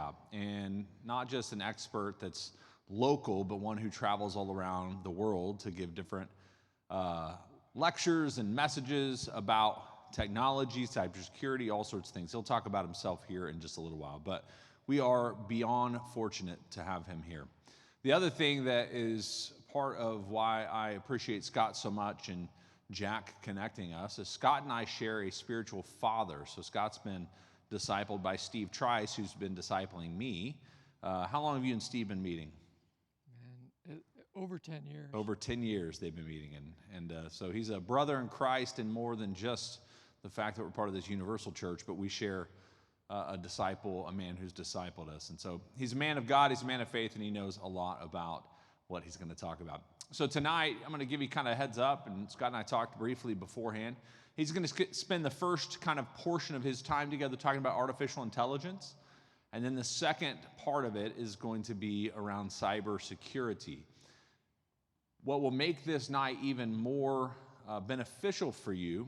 job. And not just an expert that's local, but one who travels all around the world to give different lectures and messages about technology, cybersecurity, all sorts of things. He'll talk about himself here in just a little while, but we are beyond fortunate to have him here. The other thing that is part of why I appreciate Scott so much and Jack connecting us is Scott and I share a spiritual father. So Scott's been discipled by Steve Trice, who's been discipling me. How long have you and Steve been meeting? Over 10 years. Over 10 years they've been meeting. And so he's a brother in Christ, and more than just the fact that we're part of this universal church, but we share a disciple, a man who's discipled us. And so he's a man of God, he's a man of faith, and he knows a lot about what he's going to talk about. So tonight, I'm going to give you kind of a heads up, and Scott and I talked briefly beforehand. He's going to spend the first kind of portion of his time together talking about artificial intelligence, and then the second part of it is going to be around cybersecurity. What will make this night even more beneficial for you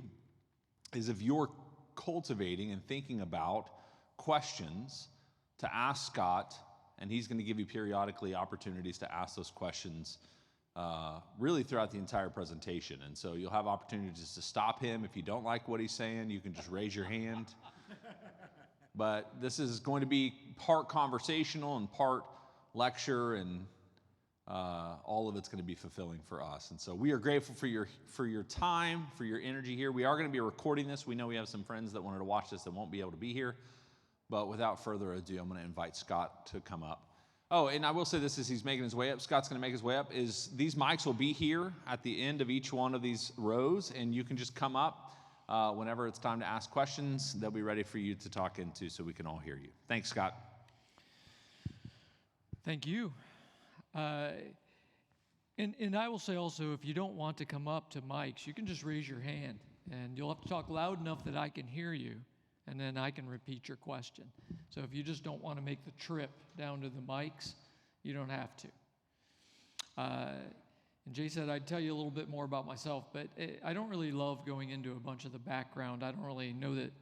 is if you're cultivating and thinking about questions to ask Scott, and he's going to give you periodically opportunities to ask those questions really throughout the entire presentation. And so you'll have opportunities to stop him. If you don't like what he's saying, you can just raise your hand. But this is going to be part conversational and part lecture, and all of it's going to be fulfilling for us. And so we are grateful for your time, for your energy here. We are going to be recording this. We know we have some friends that wanted to watch this that won't be able to be here. But without further ado, I'm going to invite Scott to come up. Oh, and I will say this as he's making his way up, Scott's going to make his way up, is these mics will be here at the end of each one of these rows, and you can just come up whenever it's time to ask questions. They'll be ready for you to talk into so we can all hear you. Thanks, Scott. Thank you. And I will say also, if you don't want to come up to mics, you can just raise your hand, and you'll have to talk loud enough that I can hear you, and then I can repeat your question. So if you just don't want to make the trip down to the mics, you don't have to. And Jay said I'd tell you a little bit more about myself, but I don't really love going into a bunch of the background. I don't really know that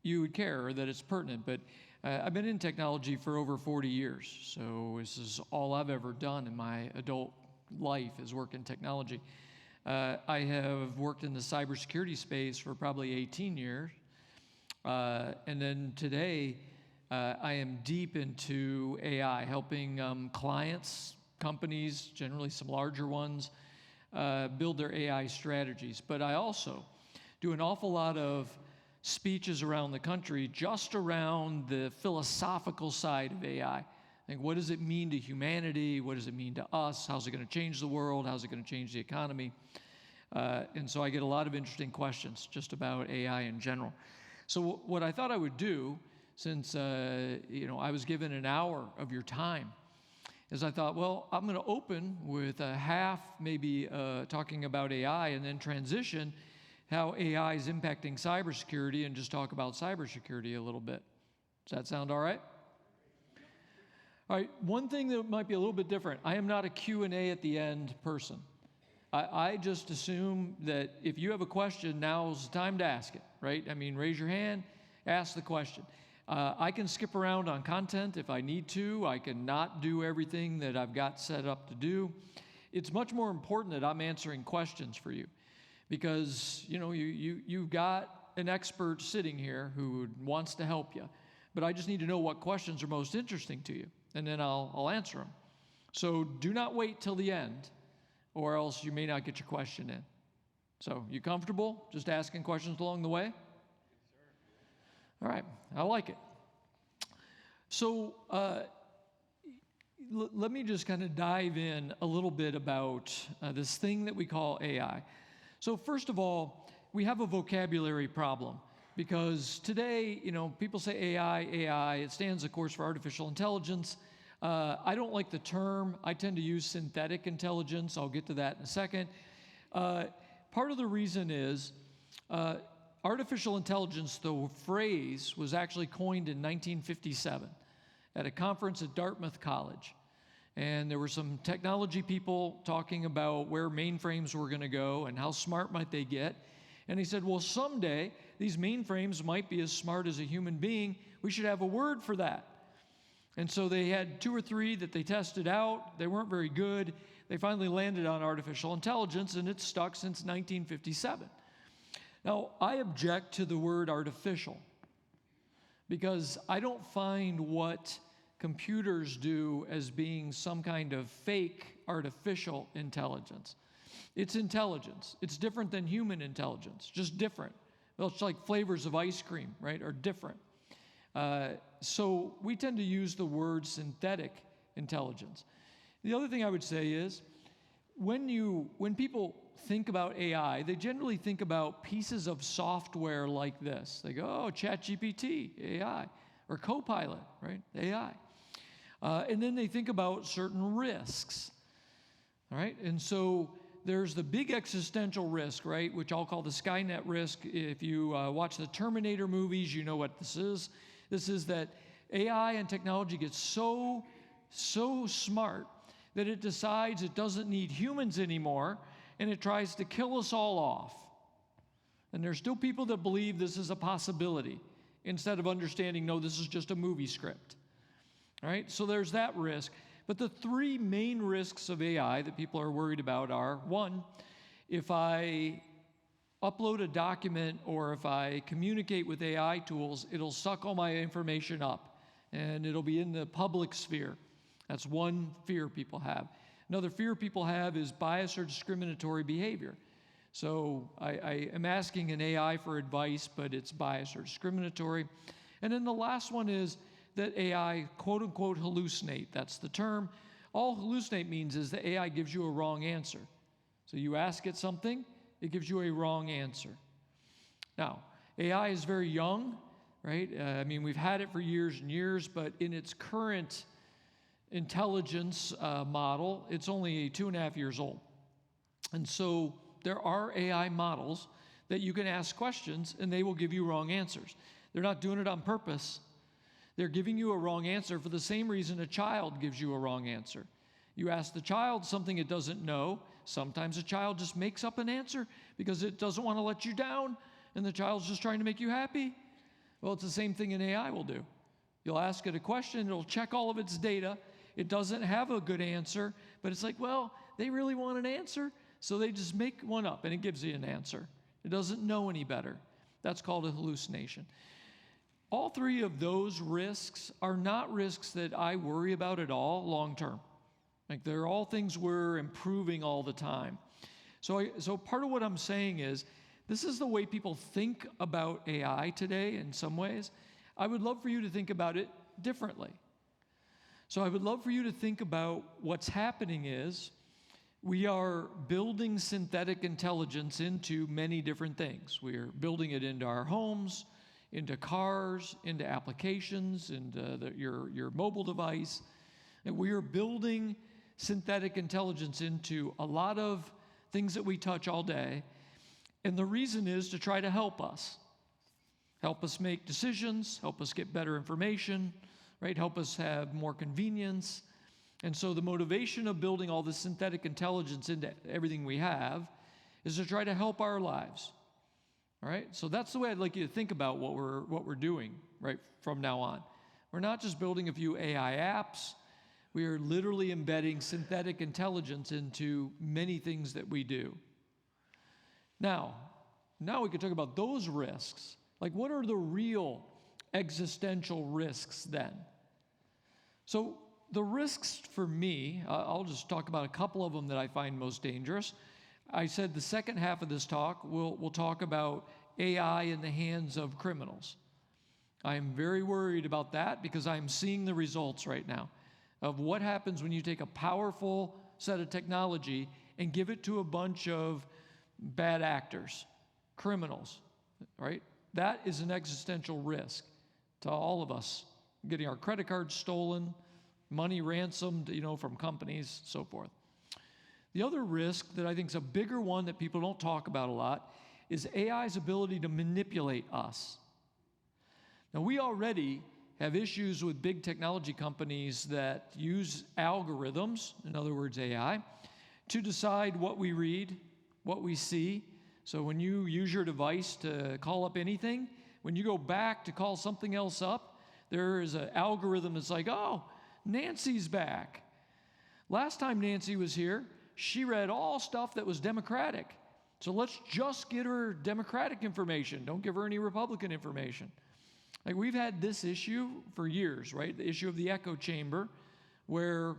you would care or that it's pertinent, but I've been in technology for over 40 years, so this is all I've ever done in my adult life is work in technology. I have worked in the cybersecurity space for probably 18 years, and then today I am deep into AI, helping clients, companies, generally some larger ones, build their AI strategies. But I also do an awful lot of speeches around the country just around the philosophical side of AI. Like, what does it mean to humanity? What does it mean to us? How's it going to change the world? How's it going to change the economy? And so I get a lot of interesting questions just about AI in general. So what I thought I would do, since I was given an hour of your time, is I thought, well, I'm going to open with a half, maybe talking about AI, and then transition how AI is impacting cybersecurity, and just talk about cybersecurity a little bit. Does that sound all right? All right, one thing that might be a little bit different, I am not a Q&A at the end person. I just assume that if you have a question, now's the time to ask it, right? I mean, raise your hand, ask the question. I can skip around on content if I need to. I can not do everything that I've got set up to do. It's much more important that I'm answering questions for you, because you've got an expert sitting here who wants to help you, but I just need to know what questions are most interesting to you, and then I'll answer them. So do not wait till the end, or else you may not get your question in. So you comfortable just asking questions along the way? Yes, sir. All right, I like it. So let me just kind of dive in a little bit about this thing that we call AI. So first of all, we have a vocabulary problem, because today, people say AI, it stands, of course, for artificial intelligence. I don't like the term. I tend to use synthetic intelligence. I'll get to that in a second. Part of the reason is artificial intelligence, the phrase, was actually coined in 1957 at a conference at Dartmouth College. And there were some technology people talking about where mainframes were going to go and how smart might they get. And he said, well, someday these mainframes might be as smart as a human being. We should have a word for that. And so they had 2 or 3 that they tested out. They weren't very good. They finally landed on artificial intelligence, and it's stuck since 1957. Now, I object to the word artificial because I don't find what computers do as being some kind of fake artificial intelligence. It's intelligence. It's different than human intelligence, just different. Well, it's like flavors of ice cream, right, are different. So we tend to use the word synthetic intelligence. The other thing I would say is when people think about AI, they generally think about pieces of software like this. They go, oh, ChatGPT, AI, or Copilot, right, AI. And then they think about certain risks, all right? And so there's the big existential risk, right, which I'll call the Skynet risk. If you watch the Terminator movies, you know what this is. This is that AI and technology gets so smart that it decides it doesn't need humans anymore, and it tries to kill us all off. And there's still people that believe this is a possibility instead of understanding, no, this is just a movie script. All right, so there's that risk. But the 3 main risks of AI that people are worried about are, 1, if I upload a document or if I communicate with AI tools, it'll suck all my information up and it'll be in the public sphere. That's one fear people have. Another fear people have is bias or discriminatory behavior. So I am asking an AI for advice, but it's biased or discriminatory. And then the last one is that AI, quote unquote, hallucinate. That's the term. All hallucinate means is that AI gives you a wrong answer. So you ask it something, it gives you a wrong answer. Now, AI is very young, right? I mean, we've had it for years and years, but in its current intelligence model, it's only 2.5 years old. And so there are AI models that you can ask questions and they will give you wrong answers. They're not doing it on purpose. They're giving you a wrong answer for the same reason a child gives you a wrong answer. You ask the child something it doesn't know. Sometimes a child just makes up an answer because it doesn't want to let you down, and the child's just trying to make you happy. Well, it's the same thing an AI will do. You'll ask it a question, it'll check all of its data. It doesn't have a good answer, but it's like, well, they really want an answer, so they just make one up, and it gives you an answer. It doesn't know any better. That's called a hallucination. All 3 of those risks are not risks that I worry about at all long term. Like, they're all things we're improving all the time. So part of what I'm saying is, this is the way people think about AI today in some ways. I would love for you to think about it differently. So I would love for you to think about what's happening is we are building synthetic intelligence into many different things. We are building it into our homes, into cars, into applications, into your mobile device. And we are building synthetic intelligence into a lot of things that we touch all day. And the reason is to try to help us make decisions, help us get better information, right? Help us have more convenience. And so the motivation of building all this synthetic intelligence into everything we have is to try to help our lives. All right? So that's the way I'd like you to think about what we're doing right from now on. We're not just building a few AI apps. We are literally embedding synthetic intelligence into many things that we do. Now we can talk about those risks. Like, what are the real existential risks then? So the risks for me, I'll just talk about a couple of them that I find most dangerous. I said the second half of this talk, we'll talk about AI in the hands of criminals. I'm very worried about that because I'm seeing the results right now of what happens when you take a powerful set of technology and give it to a bunch of bad actors, criminals, right? That is an existential risk to all of us, getting our credit cards stolen, money ransomed, from companies, so forth. The other risk that I think is a bigger one that people don't talk about a lot is AI's ability to manipulate us. Now, we already have issues with big technology companies that use algorithms, in other words, AI, to decide what we read, what we see. So when you use your device to call up anything, when you go back to call something else up, There is an algorithm that's like, oh, Nancy's back. Last time Nancy was here, she read all stuff that was Democratic. So let's just get her Democratic information. Don't give her any Republican information. Like, we've had this issue for years, right? The issue of the echo chamber, where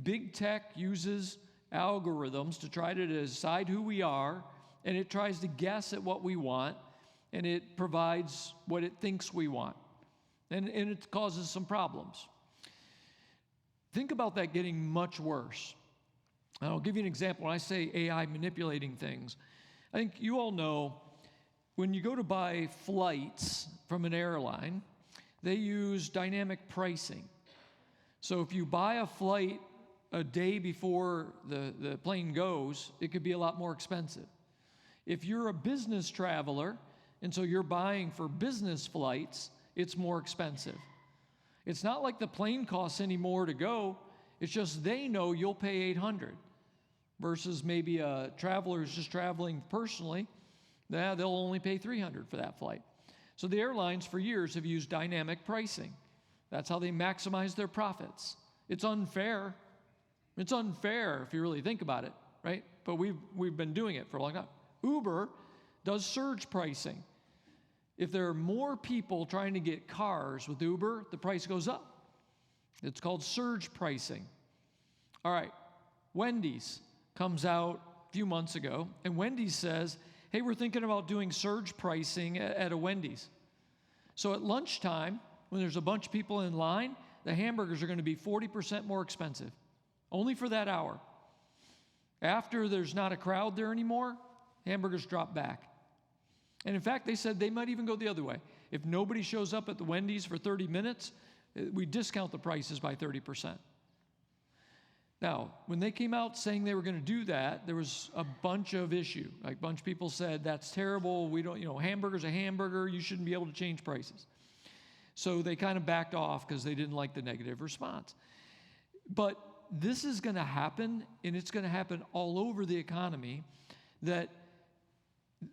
big tech uses algorithms to try to decide who we are, and it tries to guess at what we want, and it provides what it thinks we want. And it causes some problems. Think about that getting much worse. I'll give you an example. When I say AI manipulating things, I think you all know when you go to buy flights from an airline, they use dynamic pricing. So if you buy a flight a day before the plane goes, it could be a lot more expensive. If you're a business traveler, and so you're buying for business flights, it's more expensive. It's not like the plane costs any more to go. It's just they know you'll pay $800 versus maybe a traveler who's just traveling personally. They'll only pay $300 for that flight. So the airlines for years have used dynamic pricing. That's how they maximize their profits. It's unfair. It's unfair if you really think about it, right? But we've been doing it for a long time. Uber does surge pricing. If there are more people trying to get cars with Uber, the price goes up. It's called surge pricing. All right, Wendy's comes out a few months ago, and Wendy's says, hey, we're thinking about doing surge pricing at a Wendy's. So at lunchtime, when there's a bunch of people in line, the hamburgers are going to be 40% more expensive, only for that hour. After there's not a crowd there anymore, hamburgers drop back. And in fact, they said they might even go the other way. If nobody shows up at the Wendy's for 30 minutes, we discount the prices by 30%. Now, when they came out saying they were going to do that, there was a bunch of issue. Like, a bunch of people said, that's terrible. We don't, hamburger's a hamburger. You shouldn't be able to change prices. So they kind of backed off because they didn't like the negative response. But this is going to happen, and it's going to happen all over the economy, that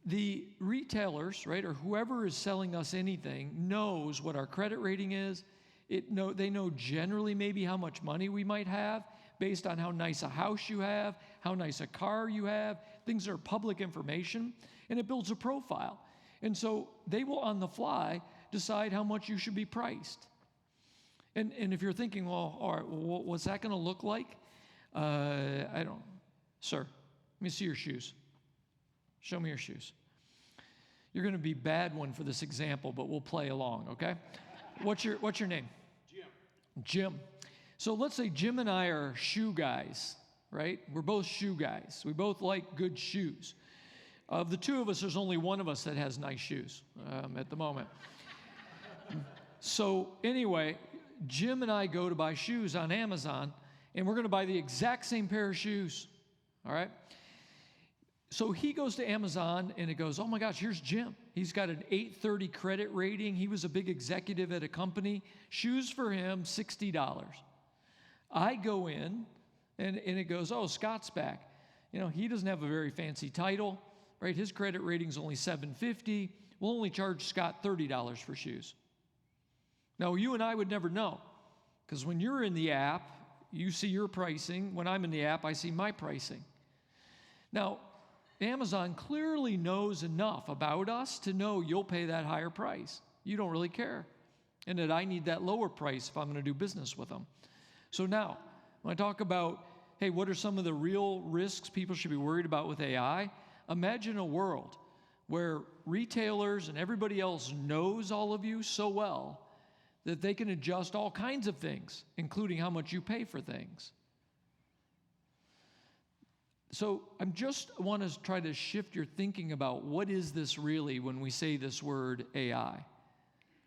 the retailers, right, or whoever is selling us anything knows what our credit rating is. They know generally maybe how much money we might have based on how nice a house you have, how nice a car you have. Things are public information, and it builds a profile. And so they will, on the fly, decide how much you should be priced. And if you're thinking, well, all right, well, what's that going to look like? I don't, sir, let me see your shoes. Show me your shoes. You're going to be bad one for this example, but we'll play along, okay? What's your name? Jim. So let's say Jim and I are shoe guys, right? We're both shoe guys. We both like good shoes. Of the two of us, there's only one of us that has nice shoes at the moment. So anyway, Jim and I go to buy shoes on Amazon, and we're going to buy the exact same pair of shoes, all right? So he goes to Amazon, and it goes, oh my gosh, here's Jim. He's got an 830 credit rating. He was a big executive at a company. Shoes for him, $60. I go in, and it goes, oh, Scott's back. He doesn't have a very fancy title, right? His credit rating's only 750. We'll only charge Scott $30 for shoes. Now, you and I would never know, because when you're in the app, you see your pricing. When I'm in the app, I see my pricing. Now, Amazon clearly knows enough about us to know you'll pay that higher price. You don't really care. And that I need that lower price if I'm going to do business with them. So now, when I talk about, hey, what are some of the real risks people should be worried about with AI? Imagine a world where retailers and everybody else knows all of you so well that they can adjust all kinds of things, including how much you pay for things. So I just want to try to shift your thinking about what is this really when we say this word AI,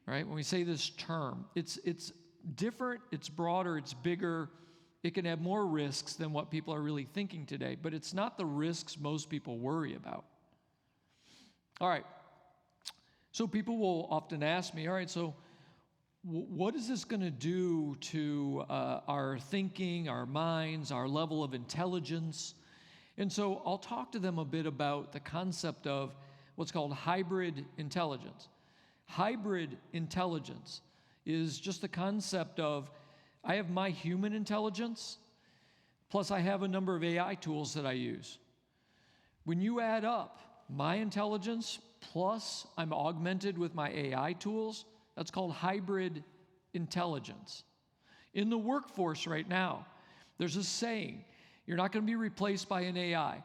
right? When we say this term, it's different, it's broader, it's bigger, it can have more risks than what people are really thinking today, but it's not the risks most people worry about. All right, so people will often ask me, all right, so what is this going to do to our thinking, our minds, our level of intelligence? And so I'll talk to them a bit about the concept of what's called hybrid intelligence. Hybrid intelligence is just the concept of I have my human intelligence, plus I have a number of AI tools that I use. When you add up my intelligence plus I'm augmented with my AI tools, that's called hybrid intelligence. In the workforce right now, there's a saying, you're not going to be replaced by an AI.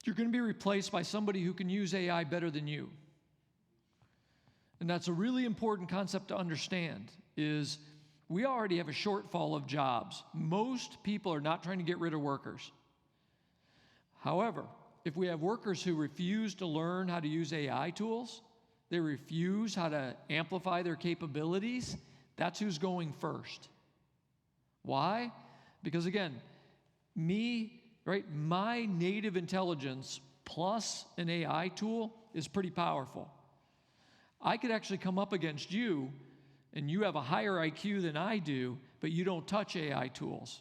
You're going to be replaced by somebody who can use AI better than you. And that's a really important concept to understand, is we already have a shortfall of jobs. Most people are not trying to get rid of workers. However, if we have workers who refuse to learn how to use AI tools, they refuse how to amplify their capabilities, that's who's going first. Why? Because again, my native intelligence plus an AI tool is pretty powerful. I could actually come up against you, and you have a higher IQ than I do, but you don't touch AI tools.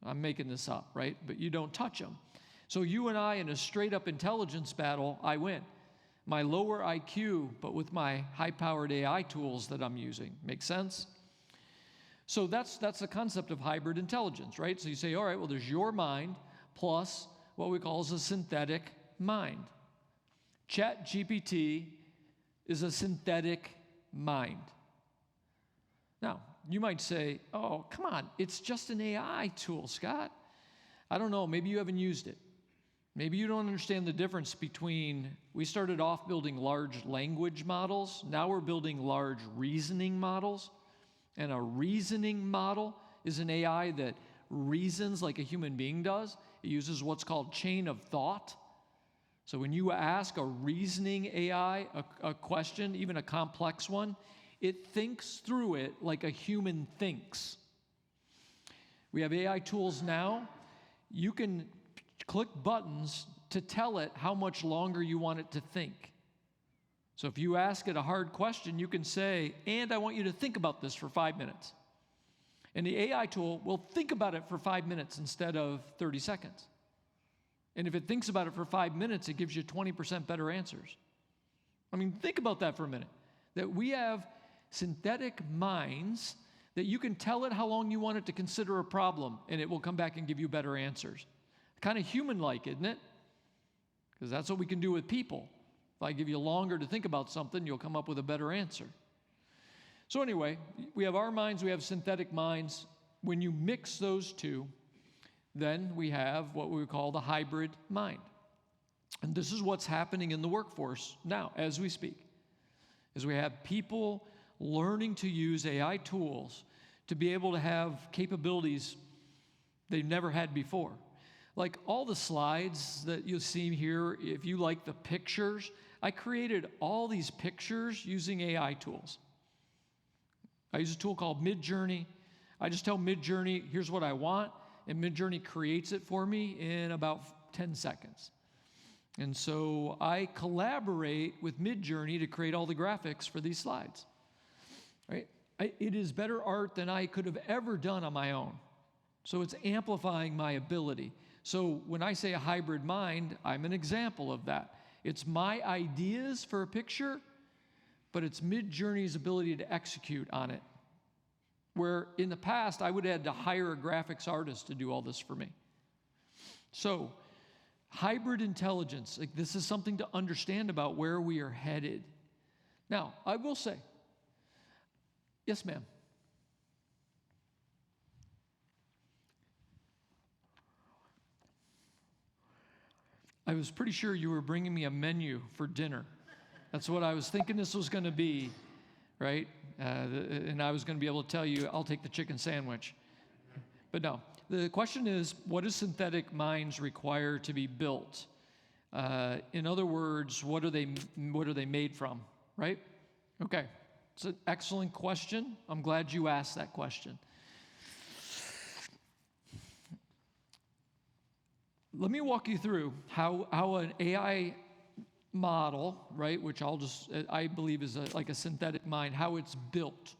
I'm making this up, right? But you don't touch them. So you and I, in a straight-up intelligence battle, I win. My lower IQ, but with my high-powered AI tools that I'm using. Make sense? So that's the concept of hybrid intelligence, right? So you say, all right, well, there's your mind plus what we call a synthetic mind. ChatGPT is a synthetic mind. Now, you might say, oh, come on, it's just an AI tool, Scott. I don't know, maybe you haven't used it. Maybe you don't understand the difference between, we started off building large language models, now we're building large reasoning models. And a reasoning model is an AI that reasons like a human being does. It uses what's called chain of thought. So when you ask a reasoning AI a question, even a complex one, it thinks through it like a human thinks. We have AI tools now. You can click buttons to tell it how much longer you want it to think. So if you ask it a hard question, you can say, and I want you to think about this for 5 minutes. And the AI tool will think about it for 5 minutes instead of 30 seconds. And if it thinks about it for 5 minutes, it gives you 20% better answers. I mean, think about that for a minute. That we have synthetic minds that you can tell it how long you want it to consider a problem, and it will come back and give you better answers. Kind of human-like, isn't it? Because that's what we can do with people. If I give you longer to think about something, you'll come up with a better answer. So anyway, we have our minds, we have synthetic minds. When you mix those two, then we have what we would call the hybrid mind. And this is what's happening in the workforce now, as we speak, is we have people learning to use AI tools to be able to have capabilities they've never had before. Like all the slides that you'll see here, if you like the pictures, I created all these pictures using AI tools. I use a tool called Midjourney. I just tell Midjourney, here's what I want, and Midjourney creates it for me in about 10 seconds. And so I collaborate with Midjourney to create all the graphics for these slides. Right? It is better art than I could have ever done on my own. So it's amplifying my ability. So when I say a hybrid mind, I'm an example of that. It's my ideas for a picture, but it's Midjourney's ability to execute on it. Where in the past, I would have had to hire a graphics artist to do all this for me. So hybrid intelligence, like this is something to understand about where we are headed. Now, I will say, yes, ma'am. I was pretty sure you were bringing me a menu for dinner. That's what I was thinking this was going to be, right? And I was going to be able to tell you, I'll take the chicken sandwich. But no, the question is, what do synthetic minds require to be built? In other words, what are they made from, right? Okay, it's an excellent question. I'm glad you asked that question. Let me walk you through how an AI model, right, which I believe is like a synthetic mind, how it's built.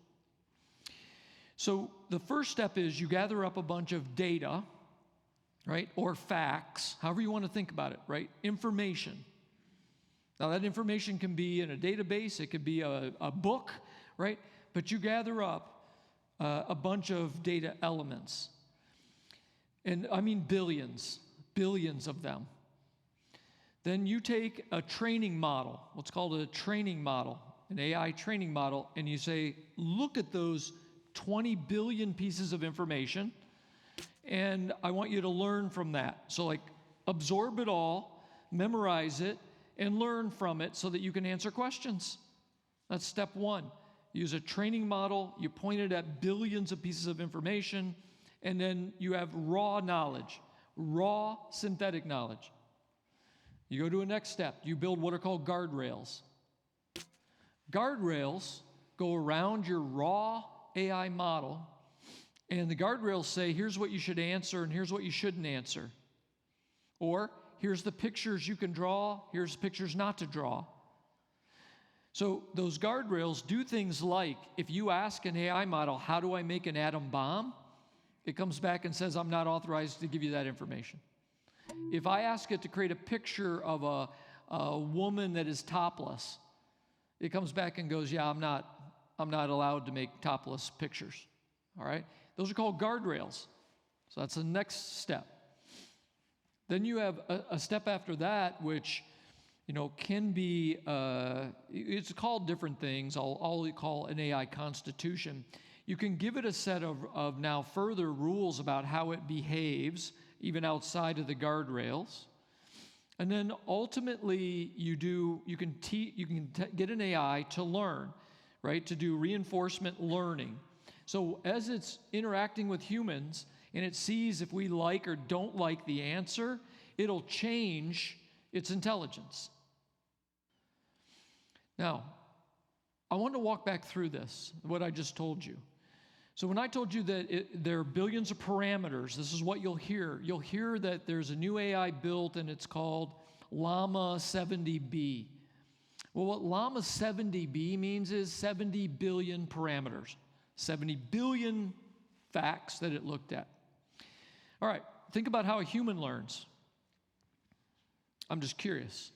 So the first step is you gather up a bunch of data, right, or facts, however you want to think about it, right, information. Now that information can be in a database, it could be a book, right, But you gather up a bunch of data elements. And I mean billions of them. Then you take a training model, what's called a training model, an AI training model, and you say, look at those 20 billion pieces of information, and I want you to learn from that. So like absorb it all, memorize it, and learn from it so that you can answer questions. That's step one. Use a training model, you point it at billions of pieces of information, and then you have raw knowledge, raw synthetic knowledge. You go to a next step. You build what are called guardrails. Guardrails go around your raw AI model, and the guardrails say, here's what you should answer and here's what you shouldn't answer. Or, here's the pictures you can draw, here's pictures not to draw. So those guardrails do things like, if you ask an AI model, how do I make an atom bomb? It comes back and says, I'm not authorized to give you that information. If I ask it to create a picture of a woman that is topless, it comes back and goes, yeah, I'm not allowed to make topless pictures. All right? Those are called guardrails. So that's the next step. Then you have a step after that, which can be, it's called different things. I'll call an AI constitution. You can give it a set of now further rules about how it behaves, even outside of the guardrails. And then ultimately, you can get an AI to learn, right? To do reinforcement learning. So as it's interacting with humans and it sees if we like or don't like the answer, it'll change its intelligence. Now, I want to walk back through this, what I just told you. So when I told you that there are billions of parameters, this is what you'll hear. You'll hear that there's a new AI built, and it's called Llama 70B. Well, what Llama 70B means is 70 billion parameters, 70 billion facts that it looked at. All right, think about how a human learns. I'm just curious.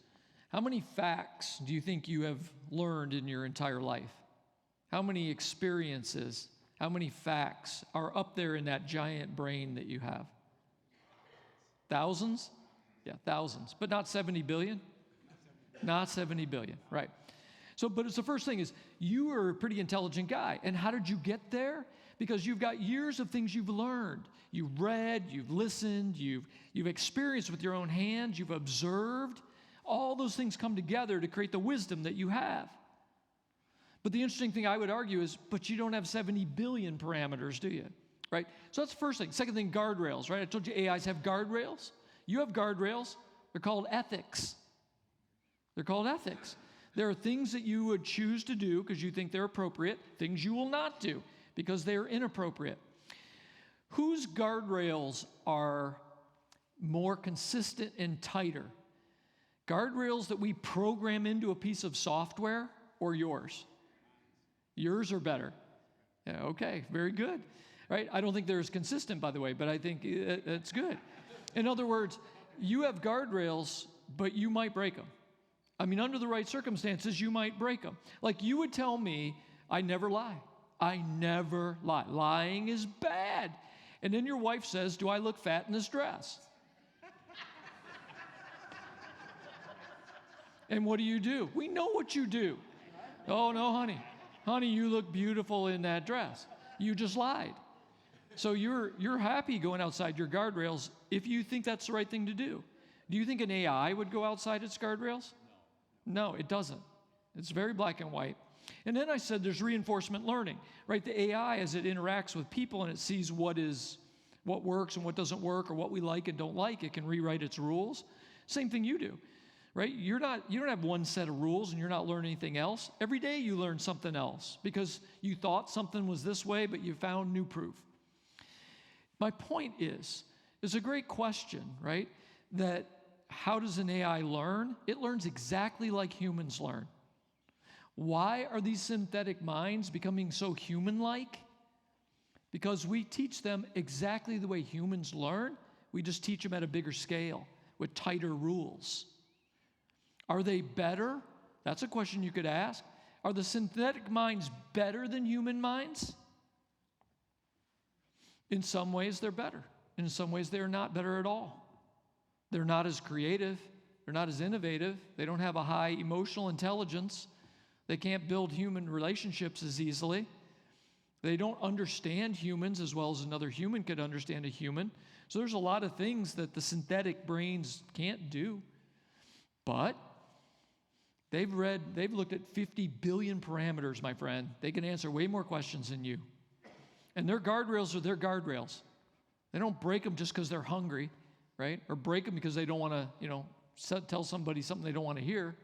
How many facts do you think you have learned in your entire life? How many experiences, how many facts are up there in that giant brain that you have? Thousands? Yeah, thousands. But not 70 billion? Not 70 billion, right. So, but it's the first thing is, you are a pretty intelligent guy. And how did you get there? Because you've got years of things you've learned. You've read, you've listened, you've experienced with your own hands, you've observed. All those things come together to create the wisdom that you have. But the interesting thing I would argue is, but you don't have 70 billion parameters, do you? Right? So that's the first thing. Second thing, guardrails, right? I told you AIs have guardrails. You have guardrails. They're called ethics. They're called ethics. There are things that you would choose to do because you think they're appropriate, things you will not do because they are inappropriate. Whose guardrails are more consistent and tighter? Guardrails that we program into a piece of software or yours? Yours are better. Yeah, okay, very good. Right? I don't think they're as consistent, by the way, but I think it's good. In other words, you have guardrails, but you might break them. I mean, under the right circumstances, you might break them. Like you would tell me, I never lie. I never lie. Lying is bad. And then your wife says, do I look fat in this dress? And what do? We know what you do. Oh, no, honey. Honey, you look beautiful in that dress. You just lied. So you're happy going outside your guardrails if you think that's the right thing to do. Do you think an AI would go outside its guardrails? No, it doesn't. It's very black and white. And then I said there's reinforcement learning, right? The AI, as it interacts with people and it sees what works and what doesn't work or what we like and don't like, it can rewrite its rules. Same thing you do, right? You don't have one set of rules and you're not learning anything else. Every day you learn something else because you thought something was this way, but you found new proof. My point is, it's a great question, right? That how does an AI learn? It learns exactly like humans learn. Why are these synthetic minds becoming so human-like? Because we teach them exactly the way humans learn. We just teach them at a bigger scale with tighter rules. Are they better? That's a question you could ask. Are the synthetic minds better than human minds? In some ways, they're better. In some ways, they're not better at all. They're not as creative. They're not as innovative. They don't have a high emotional intelligence. They can't build human relationships as easily. They don't understand humans as well as another human could understand a human. So there's a lot of things that the synthetic brains can't do. But they've looked at 50 billion parameters, my friend. They can answer way more questions than you. And their guardrails are their guardrails. They don't break them just because they're hungry, right? Or break them because they don't want to, tell somebody something they don't want to hear.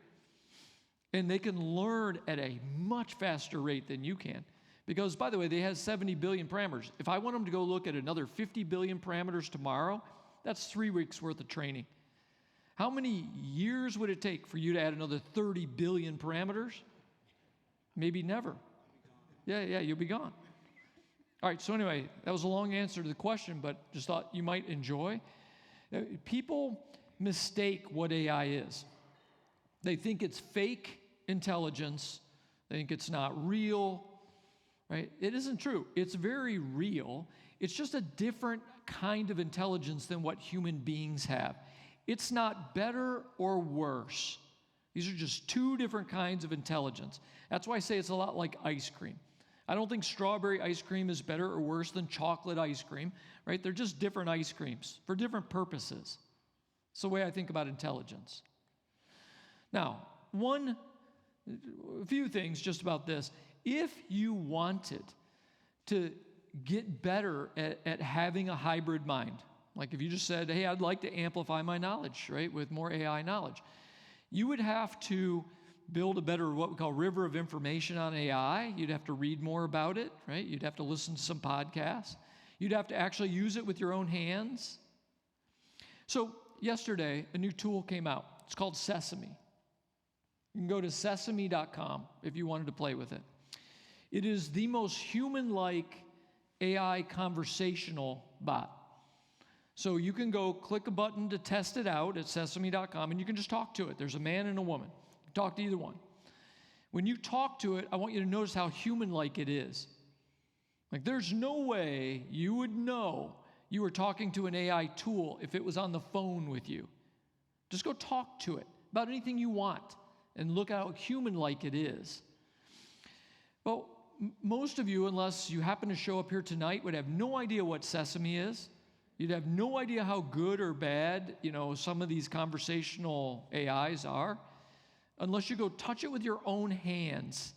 And they can learn at a much faster rate than you can. Because, by the way, they have 70 billion parameters. If I want them to go look at another 50 billion parameters tomorrow, that's 3 weeks worth of training. How many years would it take for you to add another 30 billion parameters? Maybe never. Yeah, you'll be gone. All right, so anyway, that was a long answer to the question, but just thought you might enjoy. People mistake what AI is. They think it's fake intelligence. They think it's not real, right? It isn't true. It's very real. It's just a different kind of intelligence than what human beings have. It's not better or worse. These are just two different kinds of intelligence. That's why I say it's a lot like ice cream. I don't think strawberry ice cream is better or worse than chocolate ice cream, right? They're just different ice creams for different purposes. It's the way I think about intelligence. Now, a few things just about this. If you wanted to get better at having a hybrid mind, like if you just said, hey, I'd like to amplify my knowledge, right, with more AI knowledge, you would have to build a better, what we call river of information on AI. You'd have to read more about it, right? You'd have to listen to some podcasts. You'd have to actually use it with your own hands. So yesterday, a new tool came out. It's called Sesame. You can go to sesame.com if you wanted to play with it. It is the most human-like AI conversational bot. So you can go click a button to test it out at sesame.com, and you can just talk to it. There's a man and a woman. Talk to either one. When you talk to it, I want you to notice how human-like it is. Like, there's no way you would know you were talking to an AI tool if it was on the phone with you. Just go talk to it about anything you want and look at how human-like it is. Well, most of you, unless you happen to show up here tonight, would have no idea what Sesame is. You'd have no idea how good or bad, some of these conversational AIs are, unless you go touch it with your own hands.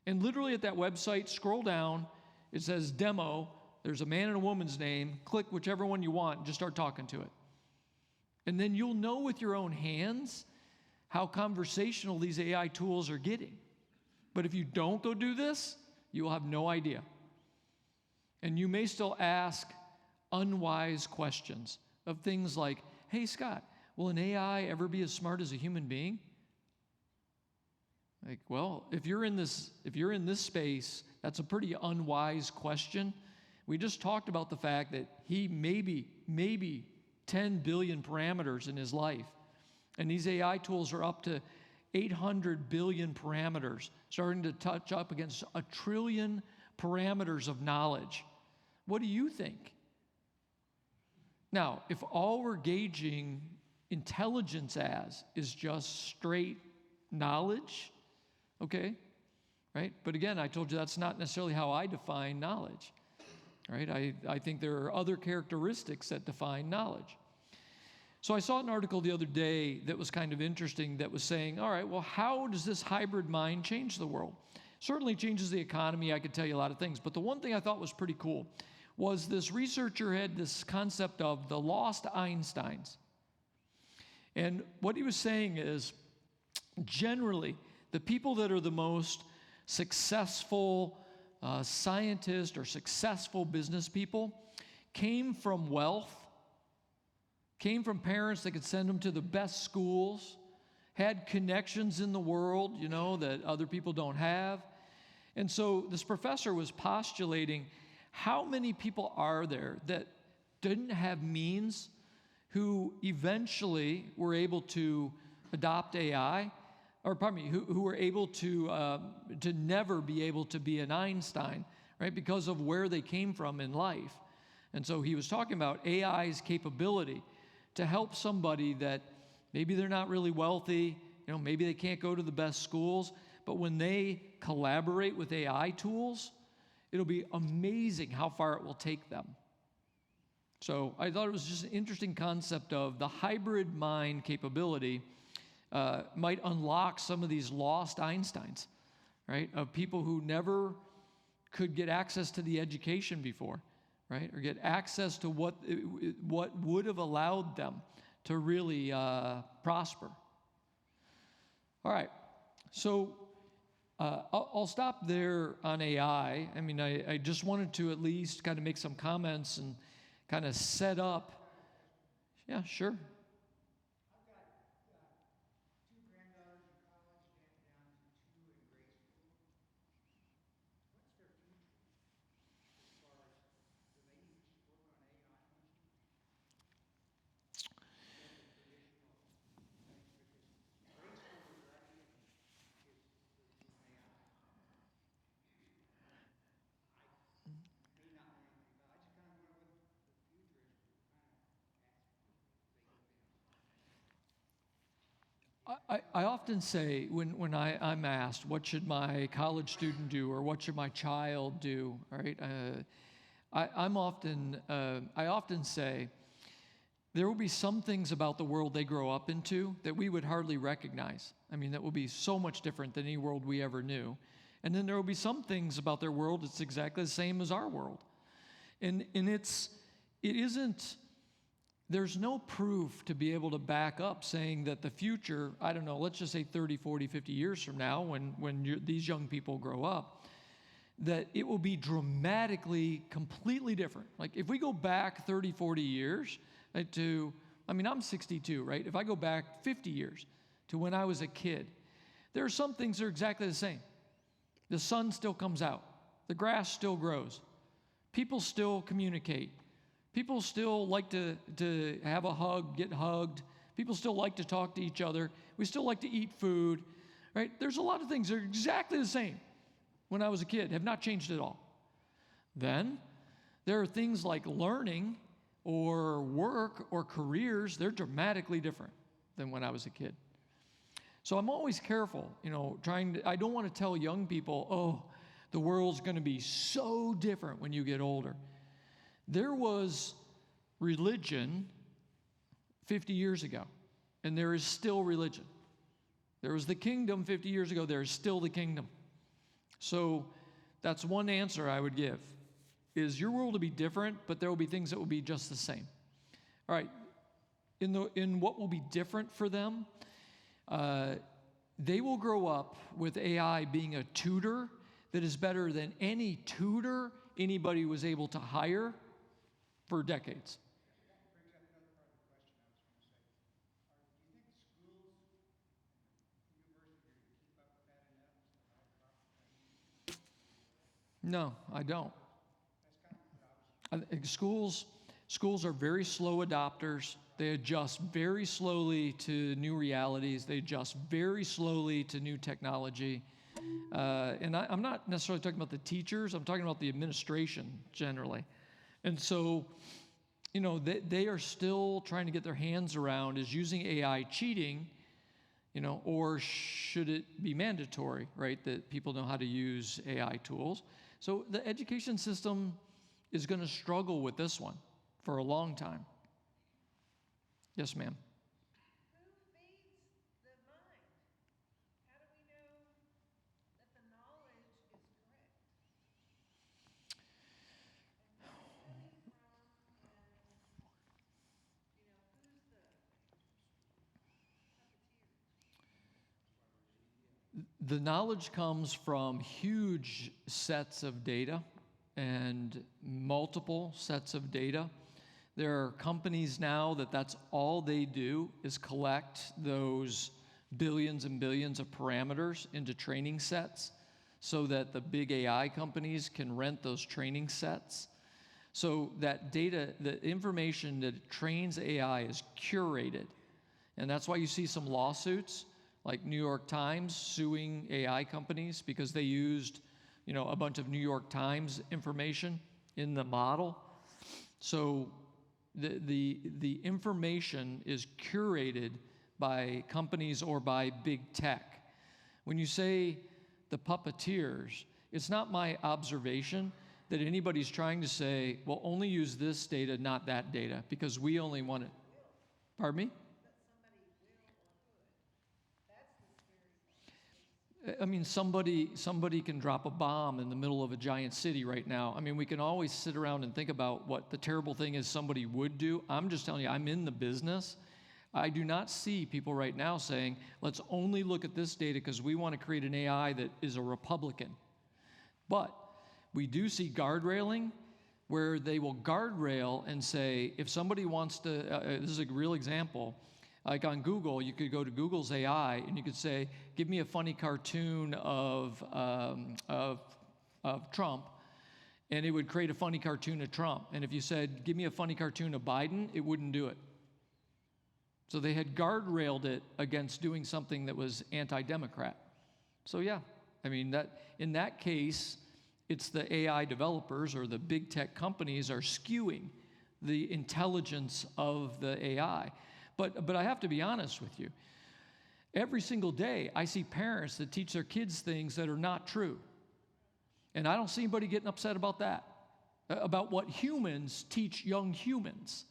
And literally at that website, scroll down, it says demo, there's a man and a woman's name, click whichever one you want, and just start talking to it. And then you'll know with your own hands how conversational these AI tools are getting. But if you don't go do this, you will have no idea. And you may still ask unwise questions of things like, hey, Scott, will an AI ever be as smart as a human being? Like, well, if you're in this space, that's a pretty unwise question. We just talked about the fact that he maybe 10 billion parameters in his life. And these AI tools are up to 800 billion parameters, starting to touch up against 1 trillion parameters of knowledge. What do you think? Now, if all we're gauging intelligence as is just straight knowledge, okay, right? But again, I told you that's not necessarily how I define knowledge, right? I think there are other characteristics that define knowledge. So I saw an article the other day that was kind of interesting that was saying, all right, well, how does this hybrid mind change the world? Certainly changes the economy. I could tell you a lot of things. But the one thing I thought was pretty cool was this researcher had this concept of the lost Einsteins. And what he was saying is, generally, the people that are the most successful scientists or successful business people came from wealth, came from parents that could send them to the best schools, had connections in the world, that other people don't have. And so this professor was postulating, how many people are there that didn't have means who eventually were able to adopt AI, or pardon me, who were able to never be able to be an Einstein, right, because of where they came from in life. And so he was talking about AI's capability to help somebody that maybe they're not really wealthy, maybe they can't go to the best schools, but when they collaborate with AI tools, it'll be amazing how far it will take them. So I thought it was just an interesting concept of the hybrid mind capability might unlock some of these lost Einsteins, right? Of people who never could get access to the education before, right? Or get access to what would have allowed them to really prosper. All right, so I'll stop there on AI. I mean, I just wanted to at least kind of make some comments and kind of set up. Yeah, sure. I often say when I'm asked, what should my college student do or what should my child do, right? I often say there will be some things about the world they grow up into that we would hardly recognize. I mean, that will be so much different than any world we ever knew. And then there will be some things about their world that's exactly the same as our world. And it isn't, there's no proof to be able to back up saying that the future, I don't know, let's just say 30, 40, 50 years from now when these young people grow up, that it will be dramatically, completely different. Like if we go back 30, 40 years I'm 62, right? If I go back 50 years to when I was a kid, there are some things that are exactly the same. The sun still comes out. The grass still grows. People still communicate. People still like to have a hug, get hugged. People still like to talk to each other. We still like to eat food, right? There's a lot of things that are exactly the same when I was a kid, have not changed at all. Then there are things like learning or work or careers, they're dramatically different than when I was a kid. So I'm always careful, I don't want to tell young people, oh, the world's going to be so different when you get older. There was religion 50 years ago, and there is still religion. There was the kingdom 50 years ago, there is still the kingdom. So that's one answer I would give, is your world will be different, but there will be things that will be just the same. All right, in what will be different for them, they will grow up with AI being a tutor that is better than any tutor anybody was able to hire for decades. No, I don't. Schools are very slow adopters. They adjust very slowly to new realities. They adjust very slowly to new technology. And I'm not necessarily talking about the teachers. I'm talking about the administration generally. And so, they are still trying to get their hands around, is using AI cheating, or should it be mandatory, right, that people know how to use AI tools? So the education system is going to struggle with this one for a long time. Yes, ma'am. Who feeds the mind? How do we know that the knowledge is correct? And who's it coming from? And, who's the puppeteer? The knowledge comes from huge sets of data and multiple sets of data. There are companies now that's all they do is collect those billions and billions of parameters into training sets so that the big AI companies can rent those training sets. So that data, the information that trains AI is curated. And that's why you see some lawsuits like New York Times suing AI companies because they used, a bunch of New York Times information in the model. So the information is curated by companies or by big tech. When you say the puppeteers, it's not my observation that anybody's trying to say, well, only use this data, not that data, because we only want it. Pardon me? I mean, somebody can drop a bomb in the middle of a giant city right now. I mean, we can always sit around and think about what the terrible thing is somebody would do. I'm just telling you, I'm in the business. I do not see people right now saying, let's only look at this data because we want to create an AI that is a Republican. But we do see guardrailing where they will guardrail and say, if somebody wants to, this is a real example, like on Google, you could go to Google's AI and you could say, give me a funny cartoon of Trump, and it would create a funny cartoon of Trump. And if you said, give me a funny cartoon of Biden, it wouldn't do it. So they had guardrailed it against doing something that was anti-Democrat. So yeah, I mean, in that case, it's the AI developers or the big tech companies are skewing the intelligence of the AI. But I have to be honest with you. Every single day, I see parents that teach their kids things that are not true. And I don't see anybody getting upset about that, about what humans teach young humans.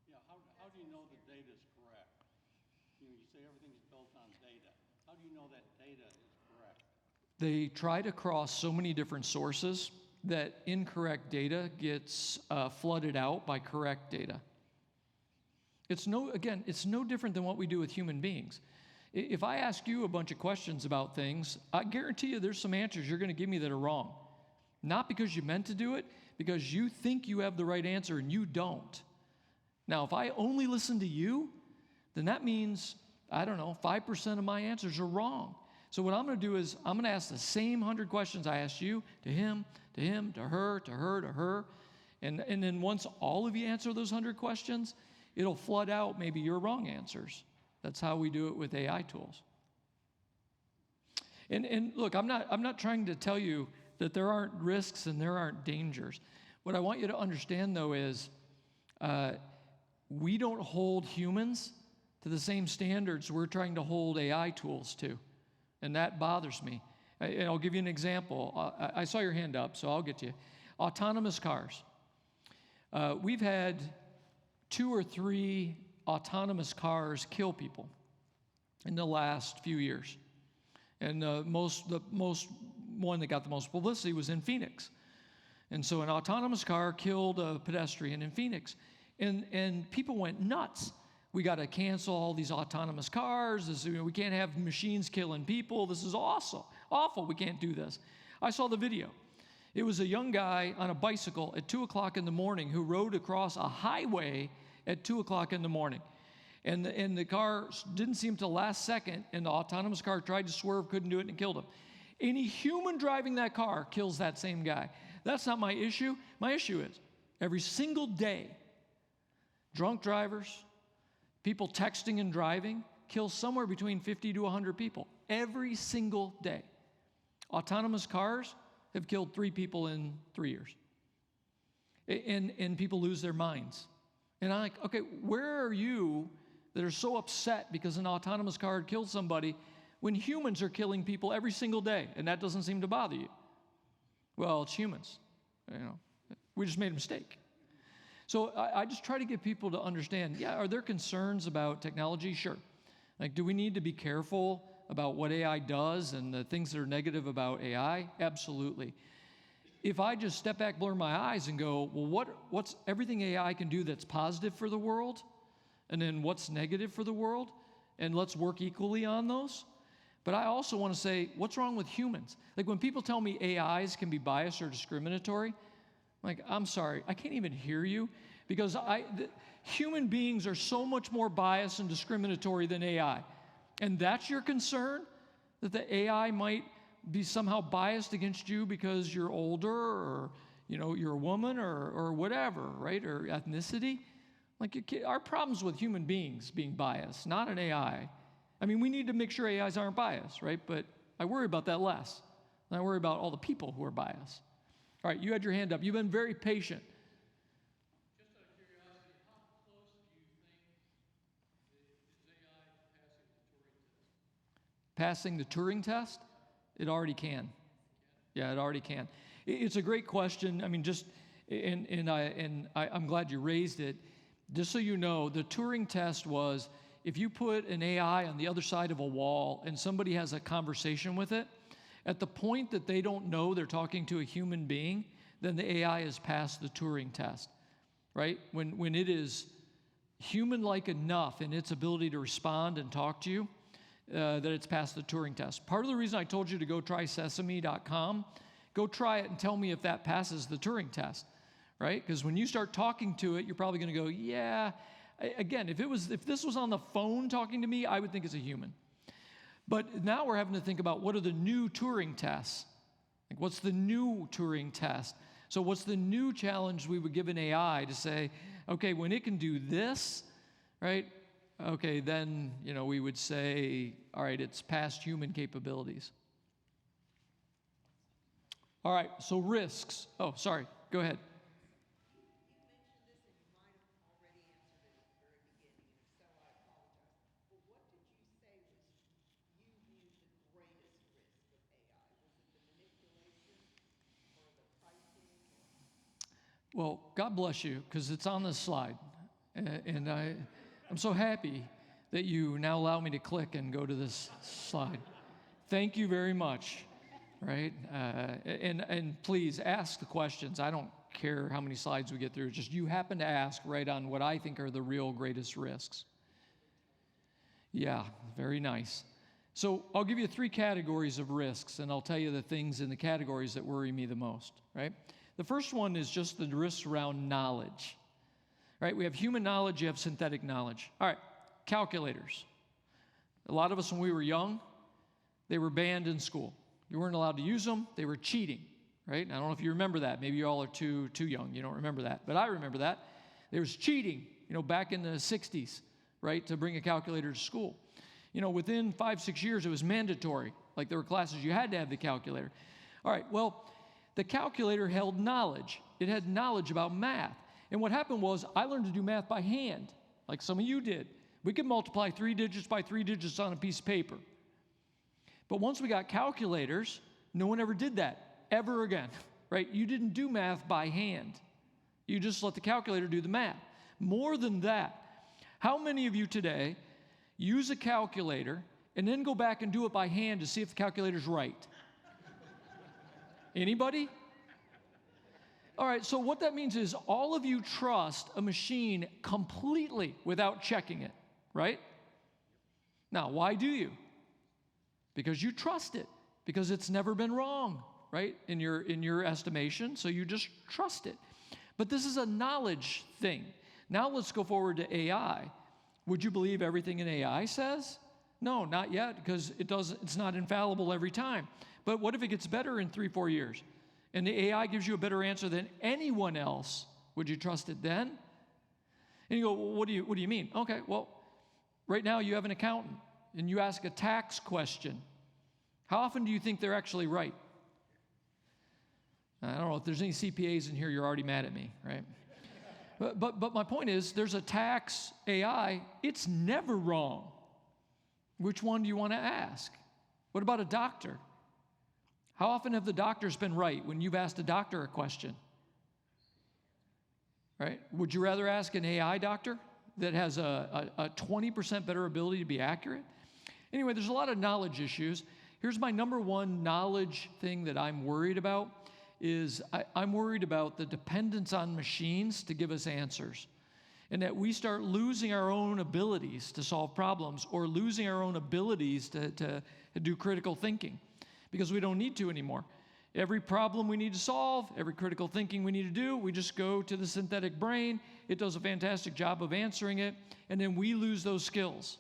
Yeah, how do you know the data is correct? You say everything's built on data. How do you know that data is correct? They try to cross so many different sources that incorrect data gets flooded out by correct data. It's no different than what we do with human beings. If I ask you a bunch of questions about things, I guarantee you there's some answers you're going to give me that are wrong. Not because you meant to do it, because you think you have the right answer and you don't. Now, if I only listen to you, then that means, 5% of my answers are wrong. So what I'm going to do is I'm going to ask the same 100 questions I asked you, to him, to her, to her, to her. And then once all of you answer those 100 questions, it'll flood out maybe your wrong answers. That's how we do it with AI tools. And look, I'm not trying to tell you that there aren't risks and there aren't dangers. What I want you to understand, though, is we don't hold humans to the same standards we're trying to hold AI tools to. And that bothers me. And I'll give you an example. I saw your hand up, so I'll get to you. Autonomous cars. We've had 2 or 3 autonomous cars kill people in the last few years. And the most one that got the most publicity was in Phoenix. And so an autonomous car killed a pedestrian in Phoenix. And people went nuts. We got to cancel all these autonomous cars. We can't have machines killing people. This is awful. We can't do this. I saw the video. It was a young guy on a bicycle at 2 o'clock in the morning who rode across a highway at 2 o'clock in the morning. And the car didn't seem to last second, and the autonomous car tried to swerve, couldn't do it, and killed him. Any human driving that car kills that same guy. That's not my issue. My issue is every single day, drunk drivers, people texting and driving kill somewhere between 50 to 100 people every single day. Autonomous cars have killed 3 people in 3 years. And people lose their minds. And I'm like, okay, where are you that are so upset because an autonomous car killed somebody when humans are killing people every single day and that doesn't seem to bother you? Well, it's humans. We just made a mistake. So I just try to get people to understand, are there concerns about technology? Sure. Like, do we need to be careful about what AI does and the things that are negative about AI? Absolutely. If I just step back, blur my eyes and go, well, what's everything AI can do that's positive for the world? And then what's negative for the world? And let's work equally on those. But I also want to say, what's wrong with humans? Like when people tell me AIs can be biased or discriminatory, like, I'm sorry, I can't even hear you because human beings are so much more biased and discriminatory than AI. And that's your concern? That the AI might be somehow biased against you because you're older or, you're a woman or whatever, right? Or ethnicity? Our problem's with human beings being biased, not an AI. I mean, we need to make sure AIs aren't biased, right? But I worry about that less. I worry about all the people who are biased. All right, you had your hand up. You've been very patient. Just out of curiosity, how close do you think is AI passing the Turing test? It already can. Yeah, it already can. It's a great question. I mean, I'm glad you raised it. Just so you know, the Turing test was if you put an AI on the other side of a wall and somebody has a conversation with it, at the point that they don't know they're talking to a human being, then the AI has passed the Turing test, right? When it is human-like enough in its ability to respond and talk to you, that it's passed the Turing test. Part of the reason I told you to go try sesame.com, go try it and tell me if that passes the Turing test, right? Because when you start talking to it, you're probably going to go, yeah. Again, if this was on the phone talking to me, I would think it's a human. But now we're having to think about what are the new Turing tests? Like, what's the new Turing test? So what's the new challenge we would give an AI to say, okay, when it can do this, right? Okay, then, we would say, all right, it's past human capabilities. All right, so risks. Oh, sorry, go ahead. Well, God bless you, because it's on this slide. And I'm so happy that you now allow me to click and go to this slide. Thank you very much, right? And please ask the questions. I don't care how many slides we get through. Just you happen to ask right on what I think are the real greatest risks. Yeah, very nice. So I'll give you 3 categories of risks, and I'll tell you the things in the categories that worry me the most, right? The first one is just the risks around knowledge, right? We have human knowledge, you have synthetic knowledge. All right, calculators. A lot of us, when we were young, they were banned in school. You weren't allowed to use them. They were cheating, right? And I don't know if you remember that. Maybe you all are too young. You don't remember that. But I remember that. There was cheating, back in the 60s, right, to bring a calculator to school. Within 5-6 years, it was mandatory. Like, there were classes you had to have the calculator. All right, well, the calculator held knowledge. It had knowledge about math. And what happened was I learned to do math by hand, like some of you did. We could multiply 3 digits by 3 digits on a piece of paper. But once we got calculators, no one ever did that, ever again, right? You didn't do math by hand. You just let the calculator do the math. More than that, how many of you today use a calculator and then go back and do it by hand to see if the calculator's right? Anybody? All right, so what that means is all of you trust a machine completely without checking it, right? Now, why do you? Because you trust it, because it's never been wrong, right, in your estimation, so you just trust it. But this is a knowledge thing. Now let's go forward to AI. Would you believe everything an AI says? No, not yet, because it's not infallible every time. But what if it gets better in 3-4 years? And the AI gives you a better answer than anyone else. Would you trust it then? And you go, well, what do you mean? Okay, well, right now you have an accountant, and you ask a tax question. How often do you think they're actually right? I don't know, if there's any CPAs in here, you're already mad at me, right? But my point is, there's a tax AI, it's never wrong. Which one do you want to ask? What about a doctor? How often have the doctors been right when you've asked a doctor a question? Right? Would you rather ask an AI doctor that has a 20% better ability to be accurate? Anyway, there's a lot of knowledge issues. Here's my number one knowledge thing that I'm worried about is I'm worried about the dependence on machines to give us answers, and that we start losing our own abilities to solve problems or losing our own abilities to do critical thinking because we don't need to anymore. Every problem we need to solve, every critical thinking we need to do, we just go to the synthetic brain. It does a fantastic job of answering it, and then we lose those skills.